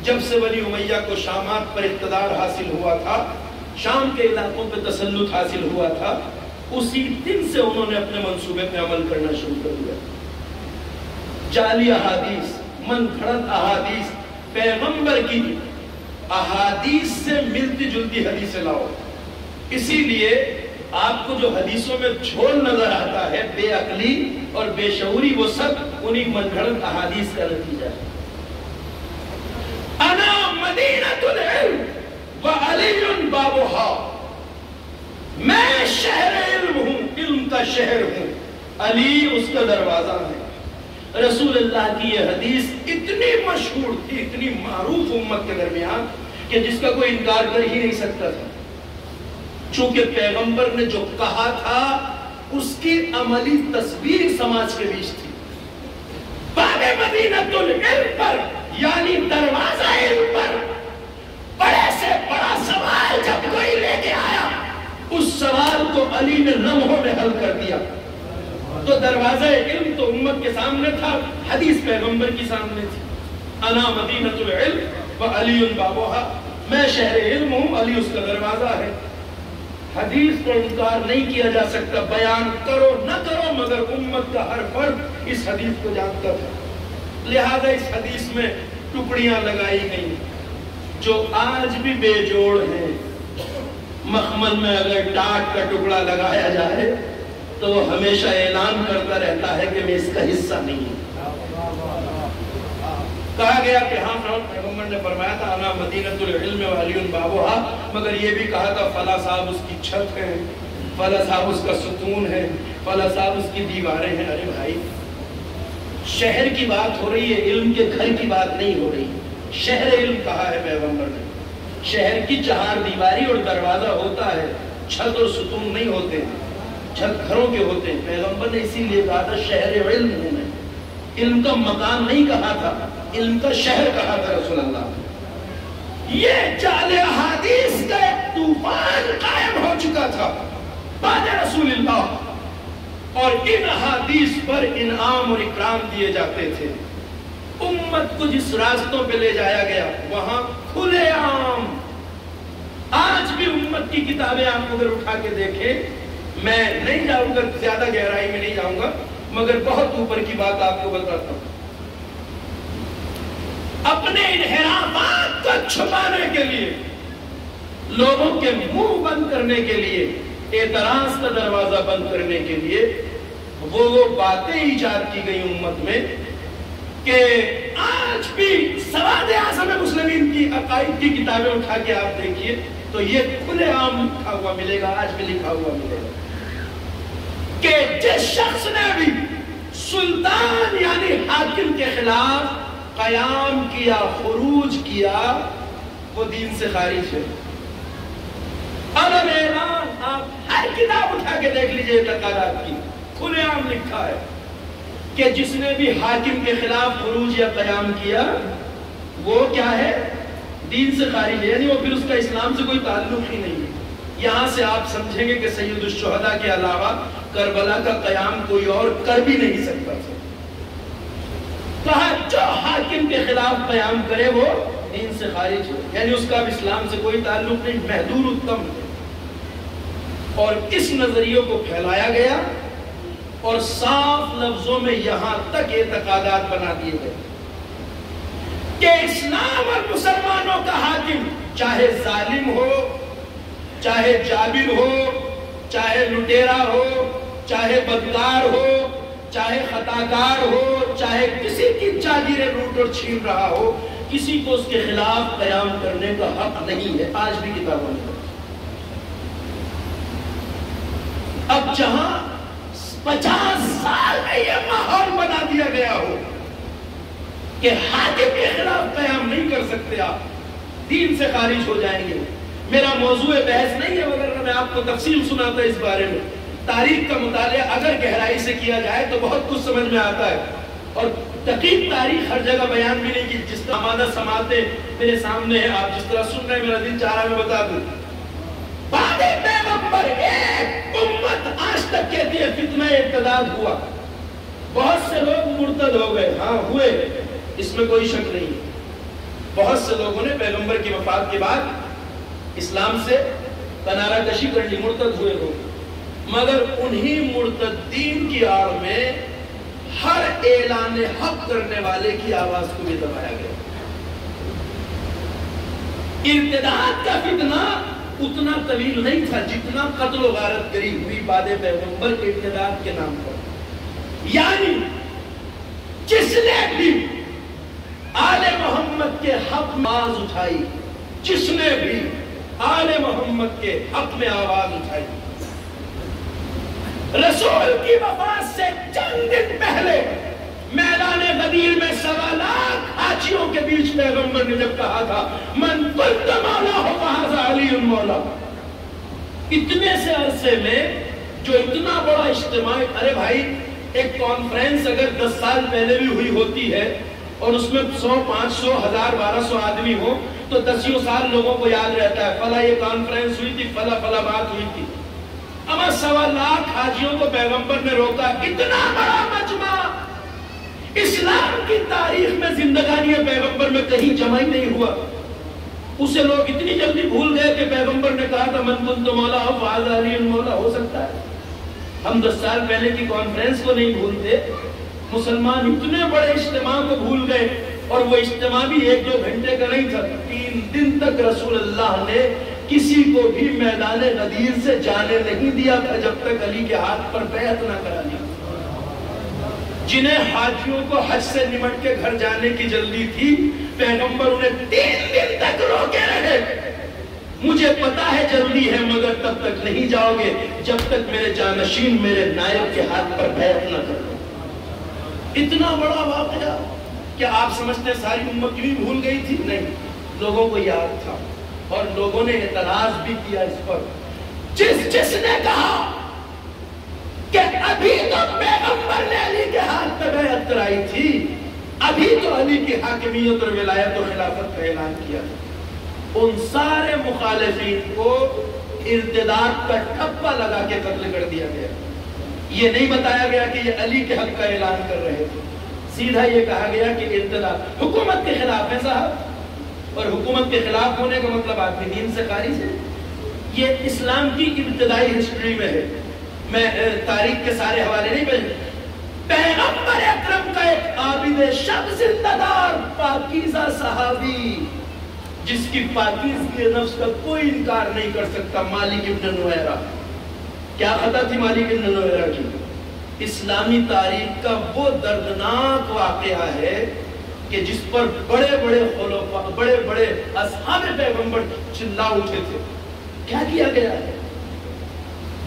جب سے بنی امیہ کو شامات پر اقتدار حاصل ہوا تھا، شام کے علاقوں پہ تسلط حاصل ہوا تھا، اسی دن سے انہوں نے اپنے منصوبے پہ عمل کرنا شروع کر دیا۔ جعلی احادیث، من گھڑت احادیث، پیغمبر کی احادیث سے ملتی جلتی حدیثیں لاؤ۔ اسی لیے آپ کو جو حدیثوں میں جھول نظر آتا ہے، بے عقلی اور بے شعوری، وہ سب انہی من گھڑت احادیث کا نتیجہ ہے۔ انا مدینۃ العلم وعلی بابھا، میں شہر علم ہوں، علم کا شہر ہوں، علی اس کا دروازہ ہے۔ رسول اللہ کی یہ حدیث اتنی مشہور تھی، اتنی معروف امت کے درمیان کہ جس کا کوئی انکار کر ہی نہیں سکتا تھا، چونکہ پیغمبر نے جو کہا تھا اس کی عملی تصویر سماج کے بیچ تھی۔ باب مدینۃ العلم پر، یعنی دروازہ علم پر، بڑے سے بڑا سوال جب کوئی لے کے آیا، اس سوال کو علی نے لمحوں میں حل کر دیا۔ تو دروازہ علم تو امت کے سامنے تھا، حدیث پیغمبر کی سامنے تھی۔ انا مدینۃ العلم وعلی بابھا، میں شہر علم ہوں، علی اس کا دروازہ ہے۔ حدیث کو انکار نہیں کیا جا سکتا، بیان کرو نہ کرو، مگر امت کا ہر فرد اس حدیث کو جانتا تھا۔ لہذا اس حدیث میں ٹکڑیاں لگائی گئی جو آج بھی بے جوڑ ہیں۔ مخمل میں اگر ٹاٹ کا ٹکڑا لگایا جائے تو وہ ہمیشہ اعلان کرتا رہتا ہے کہ میں اس کا حصہ نہیں ہوں۔ کہا گیا کہ ہاں پیغمبر نے فرمایا تھا انا مدینۃ العلم وعلی بابھا، مگر یہ بھی کہا تھا فلاں صاحب اس کی چھت ہے، فلاں صاحب اس کا ستون ہے، فلاں صاحب اس کی دیواریں ہیں۔ ارے بھائی، شہر کی بات ہو رہی ہے، علم کے گھر کی بات نہیں ہو رہی۔ شہر علم کہا ہے پیغمبر نے۔ شہر کی چہار دیواری اور دروازہ ہوتا ہے، چھت اور ستون نہیں ہوتے، چھت گھروں کے ہوتے ہیں۔ پیغمبر نے اسی لیے کہا تھا شہر علم ہوں میں، علم کا مکان نہیں کہا تھا، علم کا شہر کہا تھا رسول اللہ۔ یہ جعل احادیث کا ایک طوفان قائم ہو چکا تھا بعد رسول اللہ، اور ان احادیث پر انعام اور اکرام دیے جاتے تھے۔ امت کو جس راستوں پہ لے جایا گیا وہاں کھلے عام۔ آج بھی امت کی کتابیں آپ اگر اٹھا کے دیکھیں، میں نہیں جاؤں گا، زیادہ گہرائی میں نہیں جاؤں گا، مگر بہت اوپر کی بات آپ کو بتاتا ہوں۔ اپنے انحرافات کو چھپانے کے لیے، لوگوں کے منہ بند کرنے کے لیے، اعتراض کا دروازہ بند کرنے کے لیے وہ باتیں ایجاد کی گئی امت میں کہ آج بھی سواد اعظم مسلمین کی عقائد کی کتابیں اٹھا کے آپ دیکھیے تو یہ کھلے عام لکھا ہوا ملے گا، آج بھی لکھا ہوا ملے گا کہ جس شخص نے بھی سلطان یعنی حاکم کے خلاف قیام کیا، خروج کیا، وہ دین سے خارج ہے۔ علم اعلان آپ ہر کتاب اٹھا کے دیکھ لیجئے اعتقادات کی، کھلے عام لکھا ہے کہ جس نے بھی حاکم کے خلاف خروج یا قیام کیا وہ کیا ہے؟ دین سے خارج ہے، یعنی وہ پھر اس کا اسلام سے کوئی تعلق ہی نہیں ہے۔ یہاں سے آپ سمجھیں گے کہ سید الشہداء کے علاوہ کربلا کا قیام کوئی اور کر بھی نہیں سکتا تھا۔ کہا جو حاکم کے خلاف قیام کرے وہ دین سے خارج ہے، یعنی اس کا اب اسلام سے کوئی تعلق نہیں، محدور التم ہے۔ اور اس نظریوں کو پھیلایا گیا اور صاف لفظوں میں یہاں تک اعتقادات بنا دیے گئے کہ اسلام اور مسلمانوں کا حاکم چاہے ظالم ہو، چاہے جابر ہو، چاہے لٹیرا ہو، چاہے بدکار ہو، چاہے خطاکار ہو، چاہے کسی کی جاگیریں لوٹ اور چھین رہا ہو، کسی کو اس کے خلاف قیام کرنے کا حق نہیں ہے۔ آج بھی کتابوں میں اب جہاں 50 سال میں یہ ماحول بنا دیا گیا ہو کہ حاکم کے خلاف قیام نہیں کر سکتے، آپ دین سے خارج ہو جائیں گے۔ میرا موضوع بحث نہیں ہے، مگر میں آپ کو تفصیل سناتا اس بارے میں۔ تاریخ کا مطالعہ اگر گہرائی سے کیا جائے تو بہت کچھ سمجھ میں آتا ہے، اور دقیق تاریخ ہر جگہ بیان بھی نہیں کی۔ جس طرح آمادہ سماعتیں میرے سامنے ہیں، آپ جس طرح سن رہے ہیں، میرا دل چاہ رہا ہے میں بتا دوں۔ بعد پیغمبر ایک امت آج تک کہتی ہے فتنہ ارتداد ہوا، بہت سے لوگ مرتد ہو گئے، ہاں ہوئے، اس میں کوئی شک نہیں۔ بہت سے لوگوں نے پیغمبر کی وفات کے بعد اسلام سے کنارہ کشی کر لی، مرتد ہوئے لوگ، مگر انہی مرتدین کی آڑ میں ہر اعلان حق کرنے والے کی آواز کو بھی دبایا گیا۔ ارتداد کا فتنہ اتنا طویل نہیں تھا جتنا قتل و غارت گری ہوئی بعد پیغمبر کے ارتداد کے نام پر۔ یعنی جس نے بھی آل محمد کے حق میں آواز اٹھائی، جس نے بھی آل محمد کے حق میں آواز اٹھائی، رسول کی وفات سے چند دن پہلے میدان غدیر میں 1.25 لاکھ حاجیوں کے بیچ پیغمبر نے جب کہا تھا من قلت مولا ہو فہذا علی مولا، اتنے سے عرصے میں جو اتنا بڑا اجتماع، ارے بھائی ایک کانفرنس اگر 10 سال پہلے بھی ہوئی ہوتی ہے اور اس میں 100 500 1000 1200 آدمی ہو تو 10 سال لوگوں کو یاد رہتا ہے فلاں یہ کانفرنس ہوئی تھی، فلاں بات ہوئی تھی۔ اما 1.25 لاکھ حاجیوں کو پیغمبر نے روکا، اتنا بڑا مجمع اسلام کی تاریخ میں زندگانی پیغمبر میں کہیں جمع ہی نہیں ہوا۔ اسے لوگ اتنی جلدی بھول گئے کہ پیغمبر نے کہا تھا من کنت مولا ہو فہذا علی مولا۔ ہو سکتا ہے ہم 10 سال پہلے کی کانفرنس کو نہیں بھولتے، مسلمان اتنے بڑے اجتماع کو بھول گئے، اور وہ اجتماع بھی 1-2 گھنٹے کا نہیں تھا، 3 دن تک رسول اللہ نے کسی کو بھی میدان غدیر سے جانے نہیں دیا تھا جب تک علی کے ہاتھ پر بیعت نہ کرا لیا۔ جنہیں حاجیوں کو حج سے نمٹ کے گھر جانے کی جلدی تھی، پیغمبر انہیں 3 دن تک روکے رہے، مجھے پتا ہے جلدی ہے مگر تب تک نہیں جاؤ گے جب تک میرے جانشین میرے نائب کے ہاتھ پر بیعت نہ کر لو۔ اتنا بڑا واقعہ کیا آپ سمجھتے ہیں ساری امت کیوں بھول گئی تھی؟ نہیں، لوگوں کو یاد تھا اور لوگوں نے اعتراض بھی کیا اس پر۔ جس نے کہا کہ ابھی تو پیغمبر نے علی کے ہاتھ پہ بیعت کرائی تھی، ابھی تو علی کی حاکمیت اور ولایت و خلافت کا اعلان کیا تھا، ان سارے مخالفین کو ارتداد کا ٹھپا لگا کے قتل کر دیا گیا۔ یہ نہیں بتایا گیا کہ یہ علی کے حق کا اعلان کر رہے تھے، سیدھا یہ کہا گیا کہ ارتداد حکومت کے خلاف ہے صاحب، اور حکومت کے خلاف ہونے کا مطلب آدمی دین سے خارج ہے۔ یہ اسلام کی ابتدائی ہسٹری میں ہے، میں تاریخ کے سارے حوالے نہیں پیغمبر اکرم کا ایک عابد شب زندہ دار پاکیزہ صحابی جس کی پاکیزگی نفس کا کوئی انکار نہیں کر سکتا، مالک ابن نویرہ۔ کیا خطا تھی مالک ابن نویرہ کی؟ اسلامی تاریخ کا وہ دردناک واقعہ ہے کہ جس پر بڑے بڑے اصحاب پیغمبر چلا اٹھے تھے۔ کیا کیا گیا ہے؟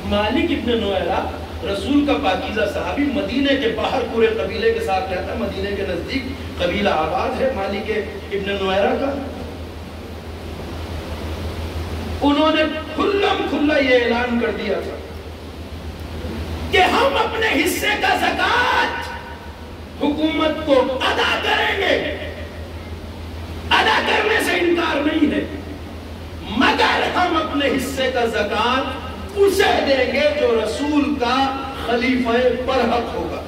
مالک ابن نویرہ رسول کا پاکیزہ صحابی، مدینے کے باہر پورے قبیلے کے ساتھ رہتا، مدینے کے نزدیک قبیلہ آباد ہے مالک ابن نویرہ کا۔ انہوں نے کھلا یہ اعلان کر دیا تھا کہ ہم اپنے حصے کا زکوٰۃ حکومت کو ادا کریں گے، ادا کرنے سے انکار نہیں ہے، مگر ہم اپنے حصے کا زکوٰۃ اسے دیں گے جو رسول کا خلیفہ برحق ہوگا۔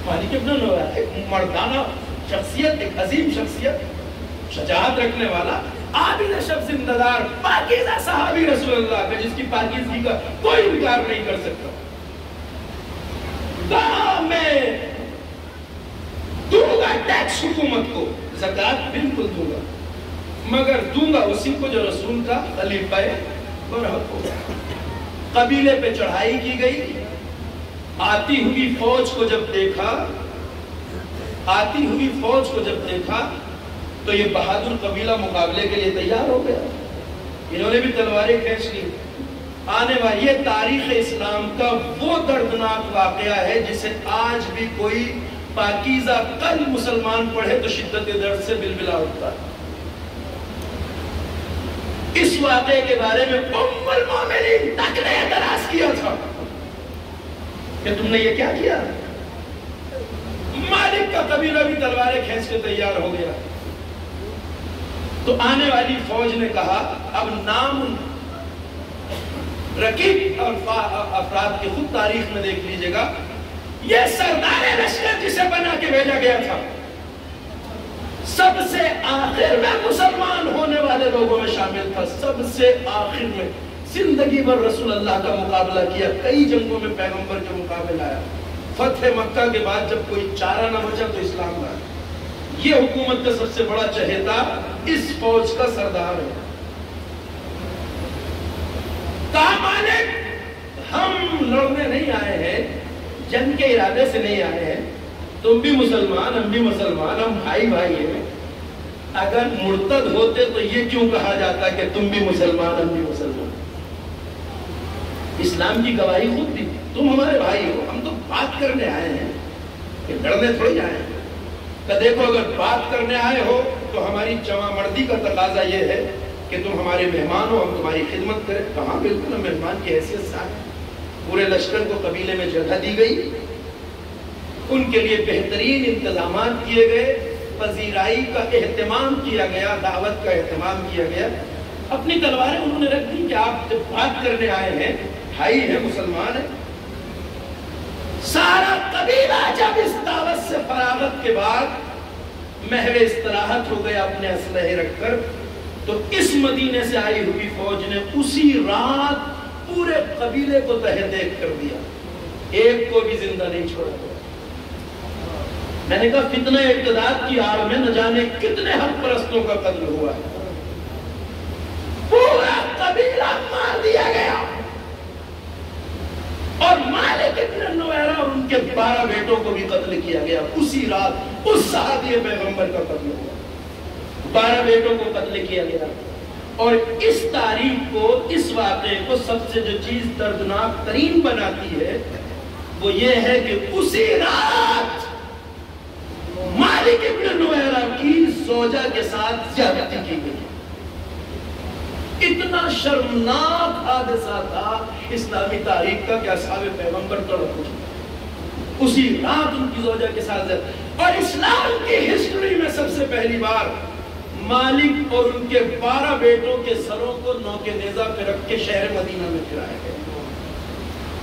مالک ابن نویرہ ایک مردانہ شخصیت، ایک عظیم شخصیت، شجاعت رکھنے والا، عابد شب زندہ دار، پاکیزہ صحابی رسول اللہ کا، جس کی پاکیزگی کا کوئی انکار نہیں کر سکتا۔ میں دوں گا ٹیکس حکومت کو، زکوٰۃ بالکل دوں گا، مگر دوں گا اسی کو جو رسول کا خلیفہ برحق ہوگا۔ قبیلے پہ چڑھائی کی گئی، آتی ہوئی فوج کو جب دیکھا تو یہ بہادر قبیلہ مقابلے کے لیے تیار ہو گیا، انہوں نے بھی تلواریں کھینچ لی۔ آنے والی یہ تاریخ اسلام کا وہ دردناک واقعہ ہے جسے آج بھی کوئی پاکیزہ قلب مسلمان پڑھے تو شدت درد سے بلبلا اٹھتا ہے۔ اس واقعے کے بارے میں ام المومنین تک نے اعتراض کیا تھا کہ تم نے یہ کیا کیا؟ مالک کا قبیلہ بھی تلواریں کھینچ کے تیار ہو گیا۔ تو آنے والی فوج نے کہا اب نام رقیب اور افراد کی خود تاریخ میں دیکھ لیجئے گا، یہ سردار لشکر جسے بنا کے بھیجا گیا تھا، سب سے آخر میں مسلمان ہونے والے لوگوں میں شامل تھا، سب سے آخر میں زندگی بھر رسول اللہ کا مقابلہ کیا، کئی جنگوں میں پیغمبر کے مقابلہ آیا، فتح مکہ کے بعد جب کوئی چارہ نہ بچا تو اسلام لایا۔ یہ حکومت کا سب سے بڑا چہیتا اس فوج کا سردار ہے۔ کہا مالک ہم لڑنے نہیں آئے ہیں، جنگ کے ارادے سے نہیں آئے ہیں، تم بھی مسلمان ہم بھی مسلمان، ہم بھائی بھائی ہیں، اگر مرتد ہوتے تو یہ کیوں کہا جاتا کہ تم بھی مسلمان ہم بھی مسلمان؟ اسلام کی گواہی خود دی، تم ہمارے بھائی ہو، ہم تو بات کرنے آئے ہیں کہ لڑنے تھوڑی آئے ہیں۔ کہ دیکھو اگر بات کرنے آئے ہو تو ہماری جمع مردی کا تقاضا یہ ہے کہ تم ہمارے مہمان ہو، ہم تمہاری خدمت کریں۔ کہاں بالکل ہم مہمان کی حیثیت سے آئے۔ پورے لشکر کو قبیلے میں جگہ دی گئی، ان کے لیے بہترین انتظامات کیے گئے، پذیرائی کا اہتمام کیا گیا، دعوت کا اہتمام کیا گیا۔ اپنی تلواریں انہوں نے رکھ دی کہ آپ جب بات کرنے آئے ہیں، بھائی ہیں، مسلمان ہیں۔ سارا قبیلہ جب اس دعوت سے فراغت کے بعد محو استراحت ہو گیا اپنے اسلحے رکھ کر، تو اس مدینے سے آئی ہوئی فوج نے اسی رات پورے قبیلے کو تہہ دیکھ کر دیا، ایک کو بھی زندہ نہیں چھوڑا۔ میں نے کہا فتنہ ارتداد کی آڑ میں نہ جانے کتنے حق پرستوں کا قتل ہوا ہے، پورا قبیلہ مار دیا گیا، اور مالک ابن نویرہ اور ان کے 12 بیٹوں کو بھی قتل کیا گیا۔ اسی رات اس صحابی پیغمبر کا قتل ہوا، 12 بیٹوں کو قتل کیا گیا۔ اور اس تاریخ کو، اس واقعے کو سب سے جو چیز دردناک ترین بناتی ہے وہ یہ ہے کہ اسی رات مالک ابن نویرہ کی زوجہ کے ساتھ زیادتی کی گئی۔ اتنا شرمناک حادثہ تھا اسلامی تاریخ کا کہ اصحاب پیغمبر تڑپ اٹھے، اسی رات ان کی زوجہ کے ساتھ زیادتی۔ اور اسلام کی ہسٹری میں سب سے پہلی بار مالک اور ان کے 12 بیٹوں کے سروں کو نوکے نیزہ پہ رکھ کے شہر مدینہ میں پھرایا گیا۔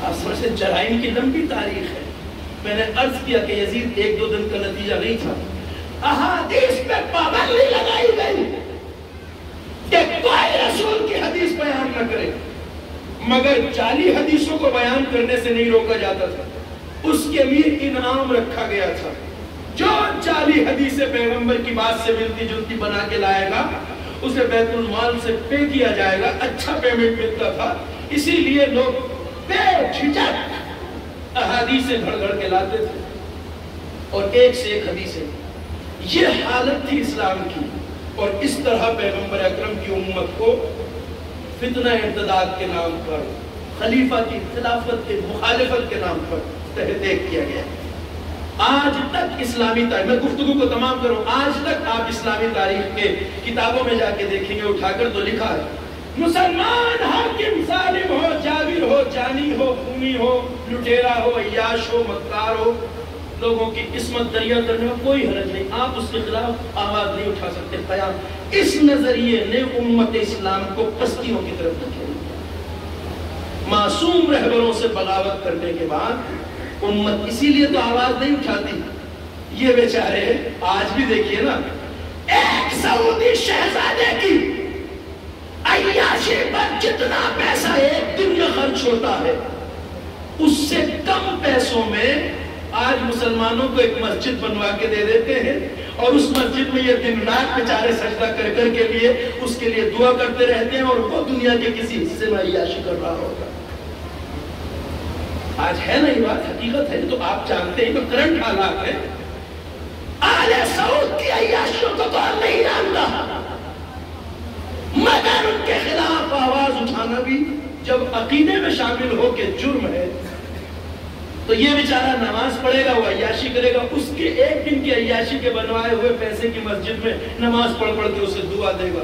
آپ سمجھتے جرائم کی لمبی تاریخ ہے۔ میں نے عرض کیا کہ یزید 1-2 دن کا نتیجہ نہیں تھا، احادیث پہ پابندی لگائی گئی کہ کوئی رسول کی حدیث بیان نہ کرے، مگر جعلی حدیثوں کو بیان کرنے سے نہیں روکا جاتا تھا۔ اس کے لیے انعام رکھا گیا تھا، جو جعلی حدیث پیغمبر کی بات سے ملتی جلتی بنا کے لائے گا اسے بیت المال سے پے کیا جائے گا، اچھا پیمنٹ ملتا تھا۔ اسی لیے لوگ بے جھجک احادیثیں گھڑ گھڑ کے لاتے تھے، اور ایک سے ایک حدیثیں۔ یہ حالت تھی اسلام کی، اور اس طرح پیغمبر اکرم کی امت کو فتنہ ارتداد کے نام پر، خلیفہ کی خلافت کے مخالفت کے نام پر تہہ دیکھ کیا گیا۔ آج تک اسلامی تاریخ، میں گفتگو کو تمام کروں، آج تک آپ اسلامی تاریخ کے کتابوں میں جا کے دیکھیں گے، اٹھا کر تو لکھا ہے مسلمان حاکم ظالم ہو، جابر ہو، جانی ہو، خونی ہو، لٹیرا ہو، عیاش ہو، مکار ہو، لوگوں کی عصمت دریا کرنے میں کوئی حرج نہیں، آپ اس کے خلاف آواز نہیں اٹھا سکتے۔ قیام اس نظریے نے امت اسلام کو پستیوں کی طرف دھکیلا۔ معصوم رہبروں سے بغاوت کرنے کے بعد امت اسی لیے تو آواز نہیں اٹھاتی۔ یہ بیچارے آج بھی دیکھیے نا، ایک سعودی شہزادے کی عیاشی پر جتنا پیسہ ایک دن میں خرچ ہوتا ہے، اس سے کم پیسوں میں آج مسلمانوں کو ایک مسجد بنوا کے دے دیتے ہیں، اور اس مسجد میں یہ دن رات بیچارے سجدہ کر کر کے لیے اس کے لیے دعا کرتے رہتے ہیں، اور وہ دنیا کے کسی حصے میں عیاشی کر رہا ہوگا۔ آج ہے نا یہ بات، حقیقت ہے، تو آپ جانتے ہیں کہ کرنٹ حالات ہیں۔ آل سعود کی عیاشیوں کو تو نہیں جانتا، مگر ان کے خلاف آواز اٹھانا بھی جب عقیدے میں شامل ہو کے جرم ہے، تو یہ بیچارہ نماز پڑھے گا، وہ عیاشی کرے گا، اس کے ایک دن کی عیاشی کے بنوائے ہوئے پیسے کی مسجد میں نماز پڑھ پڑھ کے اسے دعا دے گا۔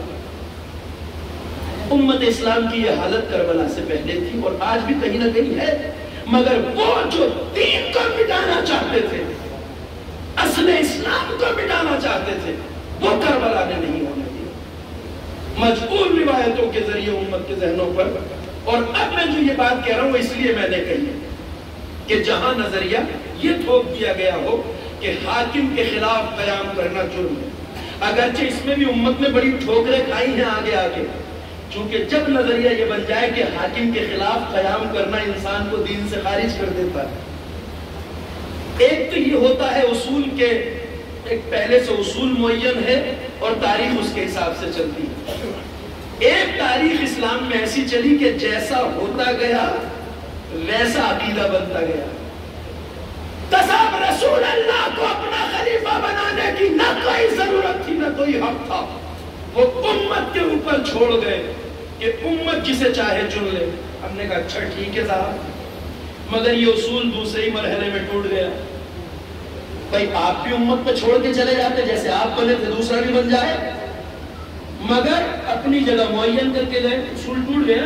امت اسلام کی یہ حالت کربلا سے پہلے تھی، اور آج بھی کہیں نہ کہیں ہے، مگر وہ جو دین کو مٹانا چاہتے تھے، اصل اسلام کو مٹانا چاہتے تھے، وہ کربلا نے نہیں ہونے دیا۔ مجبور روایتوں کے ذریعے امت کے ذہنوں پر، اور اب میں جو یہ بات کہہ رہا ہوں وہ اس لیے میں نے کہی ہے کہ جہاں نظریہ یہ تھوپ دیا گیا ہو کہ حاکم کے خلاف قیام کرنا جرم ہے، اگرچہ اس میں بھی امت نے بڑی ٹھوکریں کھائی ہیں آگے آگے، چونکہ جب نظریہ یہ بن جائے کہ حاکم کے خلاف قیام کرنا انسان کو دین سے خارج کر دیتا ہے۔ ایک تو یہ ہوتا ہے اصول کے ایک پہلے سے اصول معین ہے اور تاریخ اس کے حساب سے چلتی ہے۔ ایک تاریخ اسلام میں ایسی چلی کہ جیسا ہوتا گیا ویسا عقیدہ بنتا گیا۔ تصاب رسول اللہ کو اپنا خلیفہ بنانے کی نہ کوئی ضرورت تھی نہ کوئی حق تھا، وہ امت کے اوپر چھوڑ گئے کہ امت جسے چاہے چن لے۔ ہم نے کہا اچھا ٹھیک ہے صاحب، مگر یہ اصول دوسرے ہی مرحلے میں ٹوٹ گیا۔ بھائی آپ بھی امت پہ چھوڑ کے چلے جاتے، جیسے آپ بنے تھے دوسرا بھی بن جائے، مگر اپنی جگہ معین کر کے گئے، اصول ٹوٹ گیا۔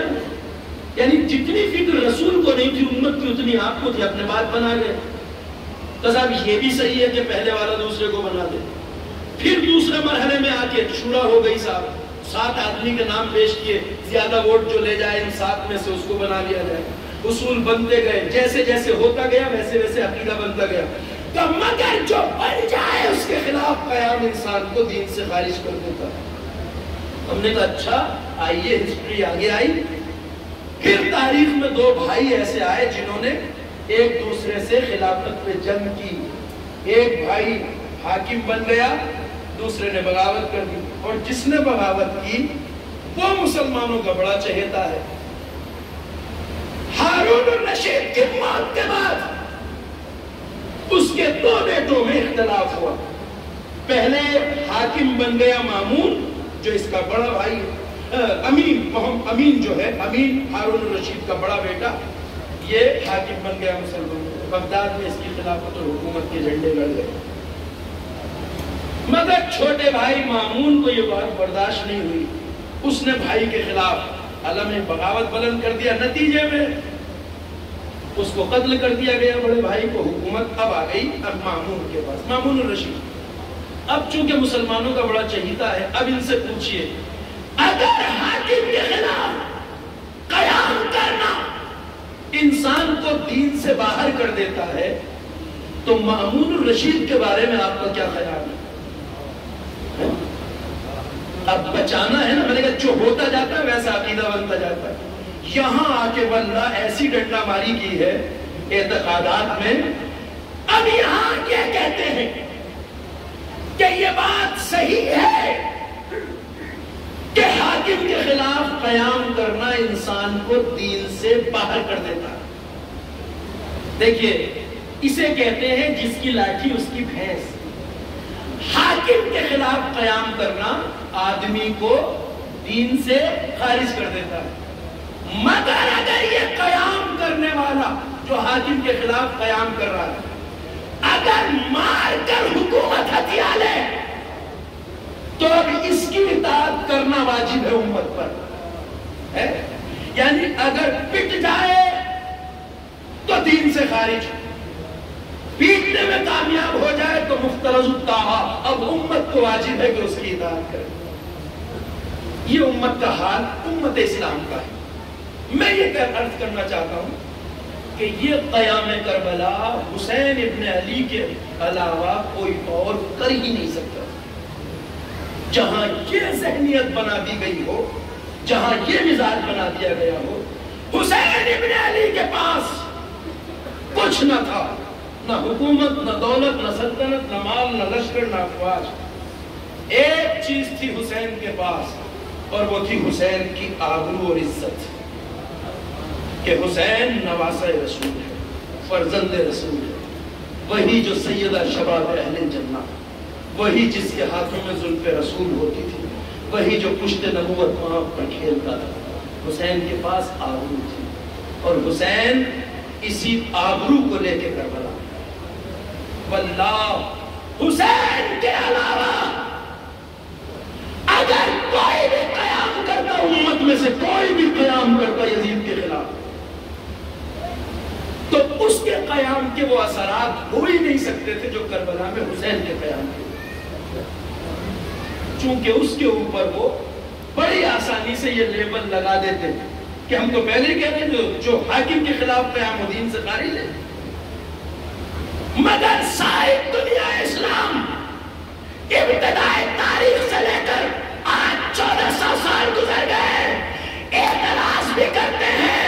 یعنی جتنی فکر رسول کو نہیں تھی امت کی اتنی آپ کو تھی، اپنے بات بنا گئے۔ تو صاحب یہ بھی صحیح ہے کہ پہلے والا دوسرے کو بنا دے۔ پھر دوسرے مرحلے میں آ کے شورا ہو گئی صاحب، 7 آدمی کے نام پیش کیے، زیادہ ووٹ جو لے جائے ان 7 میں سے اس کو بنا لیا جائے۔ اصول بنتے گئے، جیسے جیسے ہوتا گیا ویسے ویسے عقیدہ بنتا گیا۔ تو مگر جو بن جائے اس کے خلاف قیام انسان کو دین سے خارج کر دیتا ہے۔ ہم نے کہا اچھا آئیے ہسٹری آگے آئی۔ پھر تاریخ میں 2 بھائی ایسے آئے جنہوں نے ایک دوسرے سے خلافت پہ جنگ کی۔ ایک بھائی حاکم بن گیا، دوسرے نے بغاوت کر دی، اور جس نے بغاوت کی وہ مسلمانوں کا بڑا چہیتا ہے۔ ہارون الرشید کی موت کے بعد اس کے 2 بیٹوں میں اختلاف ہوا۔ پہلے حاکم بن گیا مامون جو اس کا بڑا بھائی، امین جو ہے، امین ہارون الرشید کا بڑا بیٹا، یہ حاکم بن گیا مسلمان۔ بغداد میں اس کی خلافت اور حکومت کے جھنڈے لڑ گئے، مگر چھوٹے بھائی مامون کو یہ بات برداشت نہیں ہوئی۔ اس نے بھائی کے خلاف علم بغاوت بلند کر دیا، نتیجے میں اس کو قتل کر دیا گیا۔ بڑے بھائی کو حکومت اب آ گئی اب مامون کے پاس، مامون الرشید۔ اب چونکہ مسلمانوں کا بڑا چہیتا ہے، اب ان سے پوچھئے اگر حاکم کے خلاف قیام کرنا انسان کو دین سے باہر کر دیتا ہے تو مامون الرشید کے بارے میں آپ کا کیا خیال ہے؟ اب بچانا ہے نا، میں نے کہا جو ہوتا جاتا ہے ویسا عقیدہ بنتا جاتا ہے۔ یہاں آ کے واللہ ایسی ڈنڈا ماری کی ہے اعتقادات میں۔ اب یہاں یہ کہتے ہیں کہ یہ بات صحیح ہے کہ حاکم کے خلاف قیام کرنا انسان کو دین سے باہر کر دیتا ہے۔ دیکھیے اسے کہتے ہیں جس کی لاٹھی اس کی بھینس۔ حاکم کے خلاف قیام کرنا آدمی کو دین سے خارج کر دیتا ہے، مگر اگر یہ قیام کرنے والا جو حاکم کے خلاف قیام کر رہا ہے اگر مار کر حکومت ہتھیا لے تو اب اس کی اطاعت کرنا واجب ہے امت پر، یعنی اگر پٹ جائے تو دین سے خارج، پیٹنے میں کامیاب ہو جائے تو مفترض الطاعہ، اب امت کو واجب ہے کہ اس کی اطاعت کرے۔ یہ امت کا حال امت اسلام کا ہے۔ میں یہ عرض کرنا چاہتا ہوں کہ یہ قیام کربلا حسین ابن علی کے علاوہ کوئی اور کر ہی نہیں سکتا۔ جہاں یہ ذہنیت بنا دی گئی ہو، جہاں یہ مزاج بنا دیا گیا ہو، حسین ابن علی کے پاس کچھ نہ تھا، نہ حکومت، نہ دولت، نہ سلطنت، نہ مال، نہ لشکر، نہ افواج۔ ایک چیز تھی حسین کے پاس اور وہ تھی حسین کی آبرو اور عزت، کہ حسین نواسہ رسول ہے، فرزند رسول ہے، وہی جو سیدہ شباب اہل جنہ، وہی جس کے ہاتھوں میں زلف رسول ہوتی تھی، وہی جو پشت نبوت وہاں پر کھیلتا تھا۔ حسین کے پاس آبرو تھی اور حسین اسی آبرو کو لے کے کربلا۔ واللہ حسین کے علاوہ اگر کوئی بھی قیام کرتا امت میں سے کوئی بھی قیام کرتا یزید کے خلاف تو اس کے قیام کے وہ اثرات ہو ہی نہیں سکتے تھے جو کربلا میں حسین کے قیام کے، چونکہ اس کے اوپر وہ بڑی آسانی سے یہ لیبل لگا دیتے کہ ہم تو پہلے کہتے ہیں جو حاکم کے خلاف قیام و دین سے خارج ہے، مگر صاحب دنیا اسلام ابتدائے تاریخ سے لے کر آج 1400 سال گزر گئے، اعتراض بھی کرتے ہیں،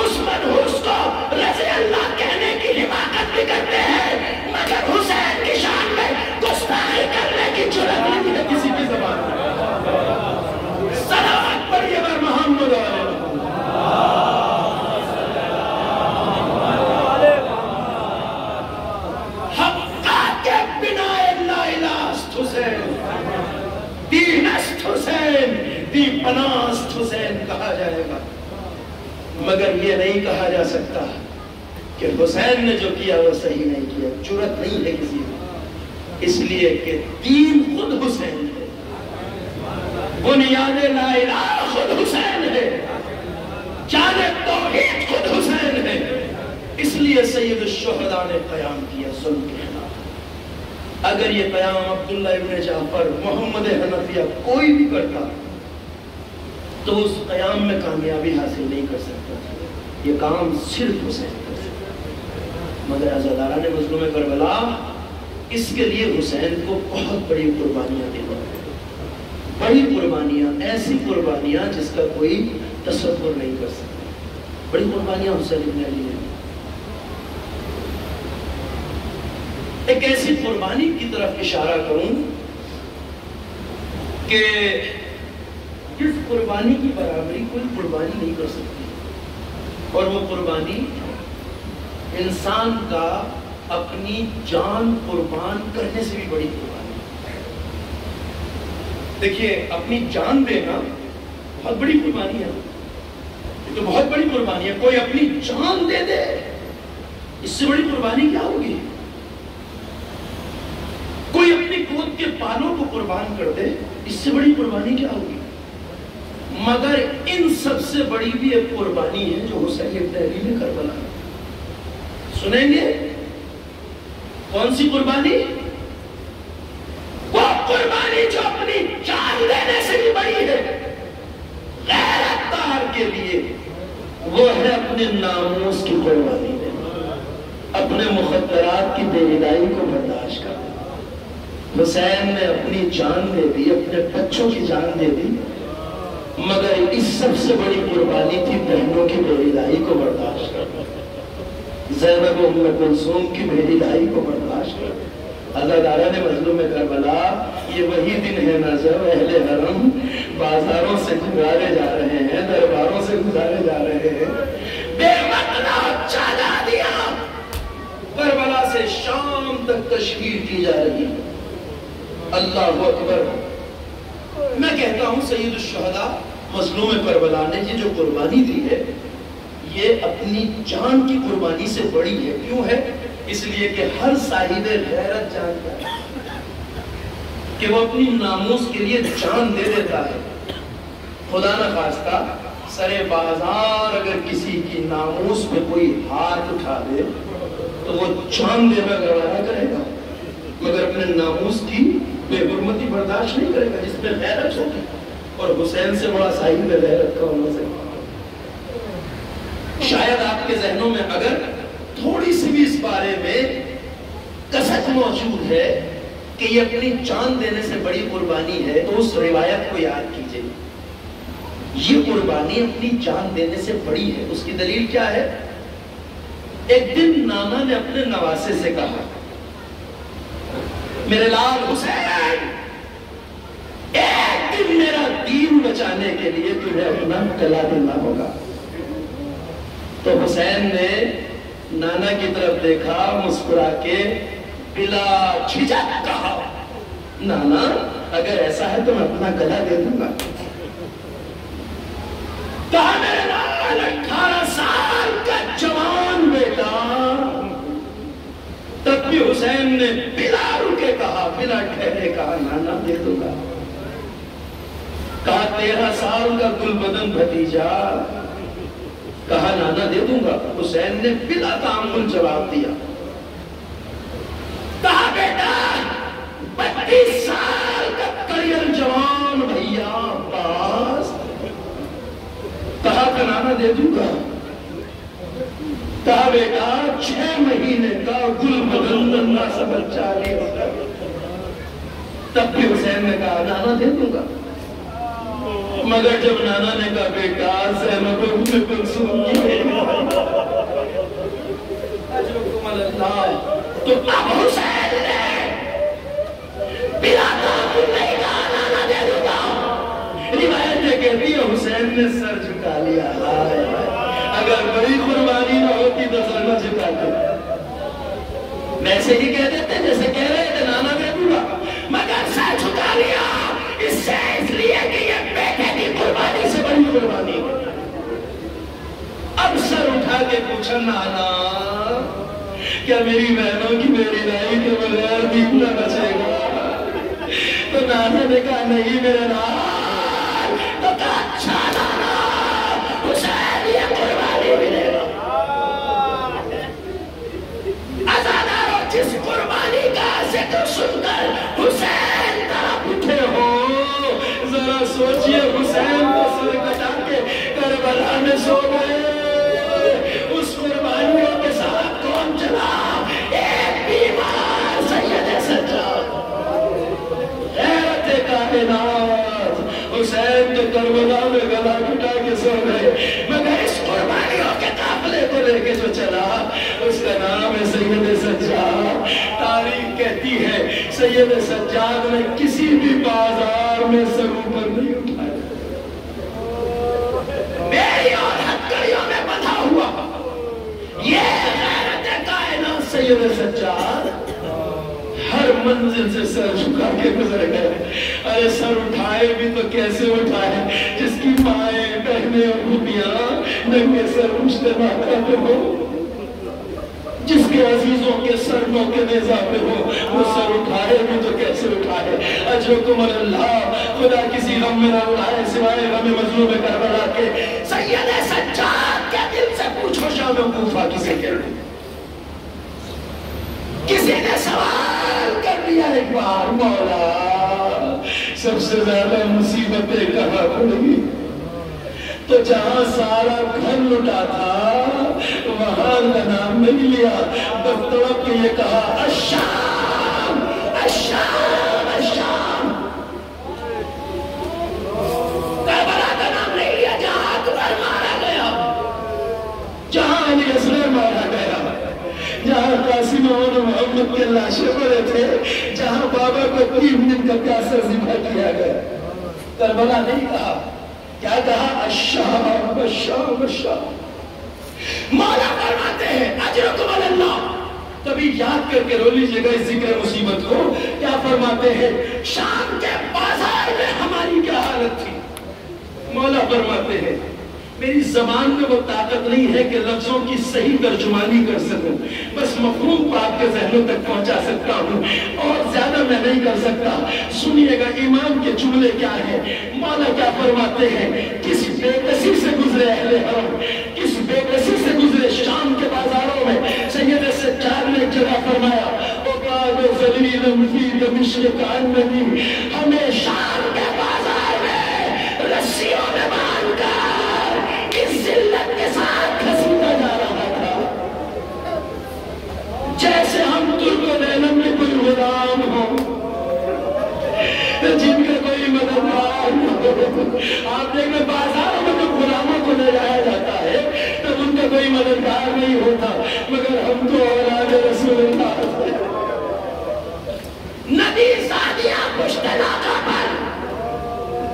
اس منحوس کو رضی اللہ کہنے کی حماقت بھی کرتے ہیں، مگر حسین کی شان میں گستاخی کرنے کی جرات نہیں ہے کسی کی زبان میں۔ صلوات پڑھیے بر محمد حقا کے بنا لا الہ است حسین، دینست حسین، دی پناست حسین کہا جائے گا، مگر یہ نہیں کہا جا سکتا کہ حسین نے جو کیا وہ صحیح نہیں کیا، جرات نہیں ہے کسی میں، اس لیے کہ دین خود حسین ہے، بنیاد لا الہ خود حسین ہے، جان توحید خود حسین ہے، اس لیے سید الشہداء نے قیام کیا ظلم کے خلاف۔ اگر یہ قیام عبداللہ ابن جعفر، محمد حنفیہ کوئی بھی کرتا تو اس قیام میں کامیابی حاصل نہیں کر سکتا، یہ کام صرف حسین کر سکتا، مگر عزادارہ نے مظلوم کربلا اس کے لیے حسین کو بہت بڑی قربانیاں دی، بڑی قربانیاں، ایسی قربانیاں جس کا کوئی تصور نہیں کر سکتا، بڑی قربانیاں حسین ابن علی نے۔ ایک ایسی قربانی کی طرف اشارہ کروں کہ جس قربانی کی برابری کوئی قربانی نہیں کر سکتی، اور وہ قربانی انسان کا اپنی جان قربان کرنے سے بھی بڑی قربانی۔ دیکھیے اپنی جان دینا بہت بڑی قربانی ہے، یہ تو بہت بڑی قربانی ہے، کوئی اپنی جان دے دے اس سے بڑی قربانی کیا ہوگی؟ کوئی اپنی گود کے بالوں کو قربان کر دے اس سے بڑی قربانی کیا ہوگی؟ مگر ان سب سے بڑی بھی ایک قربانی ہے جو حسین ابن علی نے کربلا کی۔ سنیں گے کون سی قربانی؟ وہ قربانی جو اپنی جان دینے سے بھی بڑی ہے غیرت دار کے لیے، وہ ہے اپنے ناموس کی قربانی دینا، اپنے مخدرات کی بے حیائی کو برداشت کرنا۔ حسین نے اپنی جان دے دی، اپنے بچوں کی جان دے دی، مگر اس سب سے بڑی قربانی تھی بہنوں کی بے حیائی کو برداشت کرنا، زینب ام کلثوم کی بے حیائی کو برداشت کرنا۔ عزادارہ نے مظلوم کربلا، یہ وہی دن ہے نا جب اہل حرم بازاروں سے گزارے جا رہے ہیں، درباروں سے گزارے جا رہے ہیں، بے مطلب چلا دیا، کربلا سے شام تک تشہیر کی جا رہی ہے۔ اللہ اکبر۔ میں کہتا ہوں سید الشہداء مظلوم کربلا نے یہ جو قربانی دی ہے یہ اپنی جان کی قربانی سے بڑی ہے۔ کیوں ہے؟ اس لیے کہ ہر صاحب غیرت جانتا ہے کہ وہ اپنی ناموس کے لیے جان دے دیتا ہے۔ خدا نہ خواستہ سرے بازار اگر کسی کی ناموس پہ کوئی ہاتھ اٹھا دے تو وہ جان دینا گوارا کرے گا، مگر اپنے ناموس کی بے حرمتی برداشت نہیں کرے گا جس میں غیرت ہوگی، اور حسین سے بڑا صاحب غیرت کا ہونا سے شاید آپ کے ذہنوں میں اگر تھوڑی سی بھی اس بارے میں کسک موجود ہے کہ یہ اپنی جان دینے سے بڑی قربانی ہے تو اس روایت کو یاد کیجئے، یہ قربانی اپنی جان دینے سے بڑی ہے۔ اس کی دلیل کیا ہے؟ ایک دن نانا نے اپنے نواسے سے کہا، میرے لال حسین، ایک دن میرا دین بچانے کے لیے تجھے اپنا گلا دینا ہوگا۔ تو حسین نے نانا کی طرف دیکھا، مسکرا کے بلا جھجک کہا، نانا اگر ایسا ہے تو میں اپنا گلا دے دوں گا۔ کہا میرے لال 18 سال کا جوان بیٹا، تب بھی حسین نے بلا رکے کہا، بلا ٹھہرے کہا، نانا دے دوں گا۔ کہا 13 سال کا گل بدن بھتیجا، کہا نانا دے دوں گا۔ حسین نے بلا تعامل جواب دیا۔ کہا بیٹا 32 سال کا کریل جوان بھیا عباس، کہا کہ نانا دے دوں گا۔ کہا بیٹا 6 مہینے کا گل بدن ننا سا بچہ لے، تب بھی حسین نے کہا نانا دے دوں گا، مگر جب نانا نے کہا بیٹا زینب ابن کلثوم کی تو اب حسین نے بلا تعمل نہیں کہا نانا دے دوں گا۔ روایتیں کہتی ہے حسین نے سر جھکا لیا، اگر بڑی قربانی نہ ہوتی تو سر نہ جھکاتے، ویسے ہی کہہ دیتے جیسے کہہ رہے تھے نانا دے دوں گا، مگر سر جھکا لیا اس لیے کہ یہ بیٹے کی قربانی سے بڑی قربانی ہے۔ اب سر اٹھا کے پوچھا نانا کیا میری بہنوں کی میری لائی کے بغیر دین نہ بچے گا؟ تو نانا نے کہا نہیں میرے نام، تو کہا اچھا نانا حسین یہ قربانی ملے گا۔ عزاداروں جس قربانی کا ذکر سن کر حسین طرف اٹھے ہو، ذرا سوچئے حسین کو سر کٹا کے کربلا میں سو گئے، اس قربانیوں کے ساتھ کون چلا؟ ایک بیمار سید سجاد، غیرت کائنات حسین تو کربلا میں گلا گھٹا کے سو گئے، مگر اس قربانیوں کے قافلے کو لے کے جو چلا اس کا نام ہے سید سجاد۔ تاریخ کہتی ہے سید سجاد نے کسی بھی بازار میں سر اوپر نہیں اٹھایا، میری اور ہتھکڑیوں میں بندھا ہوا یہ غیرت کائنات سید سجاد ہر منزل سے سر جھکا کے گزر گئے۔ ارے سر اٹھائے بھی تو کیسے اٹھائے جس کی مائیں بہنیں اور بھوپیاں ننگے سر مجتمع کرتے ہو، جس کے عزیزوں کے سر موقع نیزہ پہ ہو، وہ سر اٹھائے بھی تو کیسے اٹھائے۔ اجرکم اللہ، خدا کسی غم میں نہ اٹھائے سوائے غم مظلوم کربلا کے۔ سید سجاد کے دل سے پوچھو شام کوفہ کسے کہتے؟ کسی نے سوال کر دیا ایک بار مولا سب سے زیادہ مصیبتیں کہاں پڑی؟ تو جہاں سارا گھر لٹا تھا وہاں کا نام نہیں لیا، بس تڑپ کے یہ کہا الشام الشام الشام، کربلا کا نام نہیں لیا جہاں اکبر مارا گیا، جہاں علی اصغر مارا گیا، جہاں قاسم اور محمد کے لاشیں پڑے تھے، جہاں بابا کو 3 دن کا پیاسا ذبح کیا گیا، کربلا نہیں کہا، کیا کہا الشام الشام الشام۔ مولا فرماتے ہیں اجرکم اللہ، کبھی یاد کر کے رو لیجئے گا اس ذکر مصیبت کو، کیا فرماتے ہیں شام کے بازار میں ہماری کیا حالت تھی؟ مولا فرماتے ہیں میری زبان میں وہ طاقت نہیں ہے کہ لفظوں کی صحیح ترجمانی کر سکوں، بس مفہوم کو آپ کے ذہنوں تک پہنچا سکتا ہوں اور زیادہ میں نہیں کر سکتا۔ سنیے گا ایمان کے جملے کیا ہیں، مولا کیا فرماتے ہیں، کس بے کسی سے گزرے اہل حرم، کس بے کسی سے گزرے شام کے بازاروں میں۔ سید سجاد نے ایک جگہ فرمایا وَقَادُ ذَلِيلًا فِي دَمِشْقِ كَأَنَّنِي، ہمیں شام کے بازار میں رسیوں میں باندھ کر اس ذلت کے ساتھ گھسیٹا جا رہا تھا، جیسے ہم ترک و نیلم کے کوئی غلام ہوں جن کا کوئی مددگار نہ ہو۔ آپ دیکھیں بازاروں میں جب غلاموں کو لے جایا جاتا ہے تب ان کا کوئی مددگار نہیں ہوتا، مگر ہم تو اولاد رسول اللہ تھے۔ ندی زادیاں پشت علاقہ پر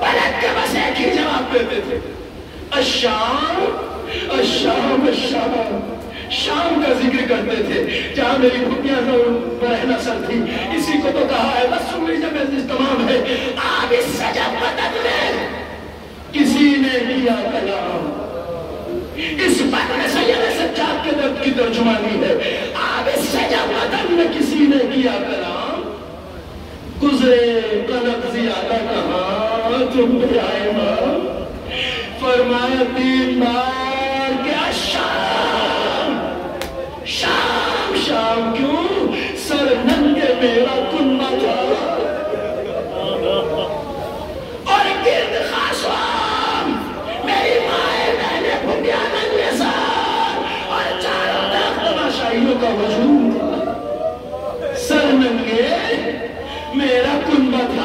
پلٹ کے بس ایک ہی جواب دیتے تھے الشام الشام الشام، شام کا ذکر کرتے تھے جہاں میری بھوپیاں برہ نسل تھی۔ اسی کو تو کہا ہے بس سن لیجیے میں تمام ہے، آپ اس سے جب بدن میں کسی نے کیا کلام، اس بات میں سید سجاد کے درد کی ترجمانی ہے، آپ اس سے جب بدن میں کسی نے کیا کلام، گزرے قلب زیادہ کہاں تم بھی آئے ماں، فرمایا 3 بار کیا شام شام شام، کیوں سر ننگے میرا کنبہ تھا اور گرد خاصوام میری مائیں بہنیں بھوپیاں ننگے سر اور چاروں طرف تماشائیوں کا وجود تھا، سر ننگے میرا کنبہ تھا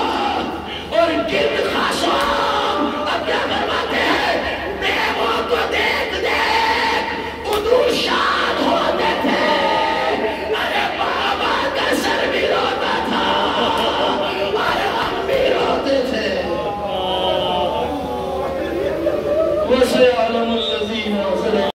العظیم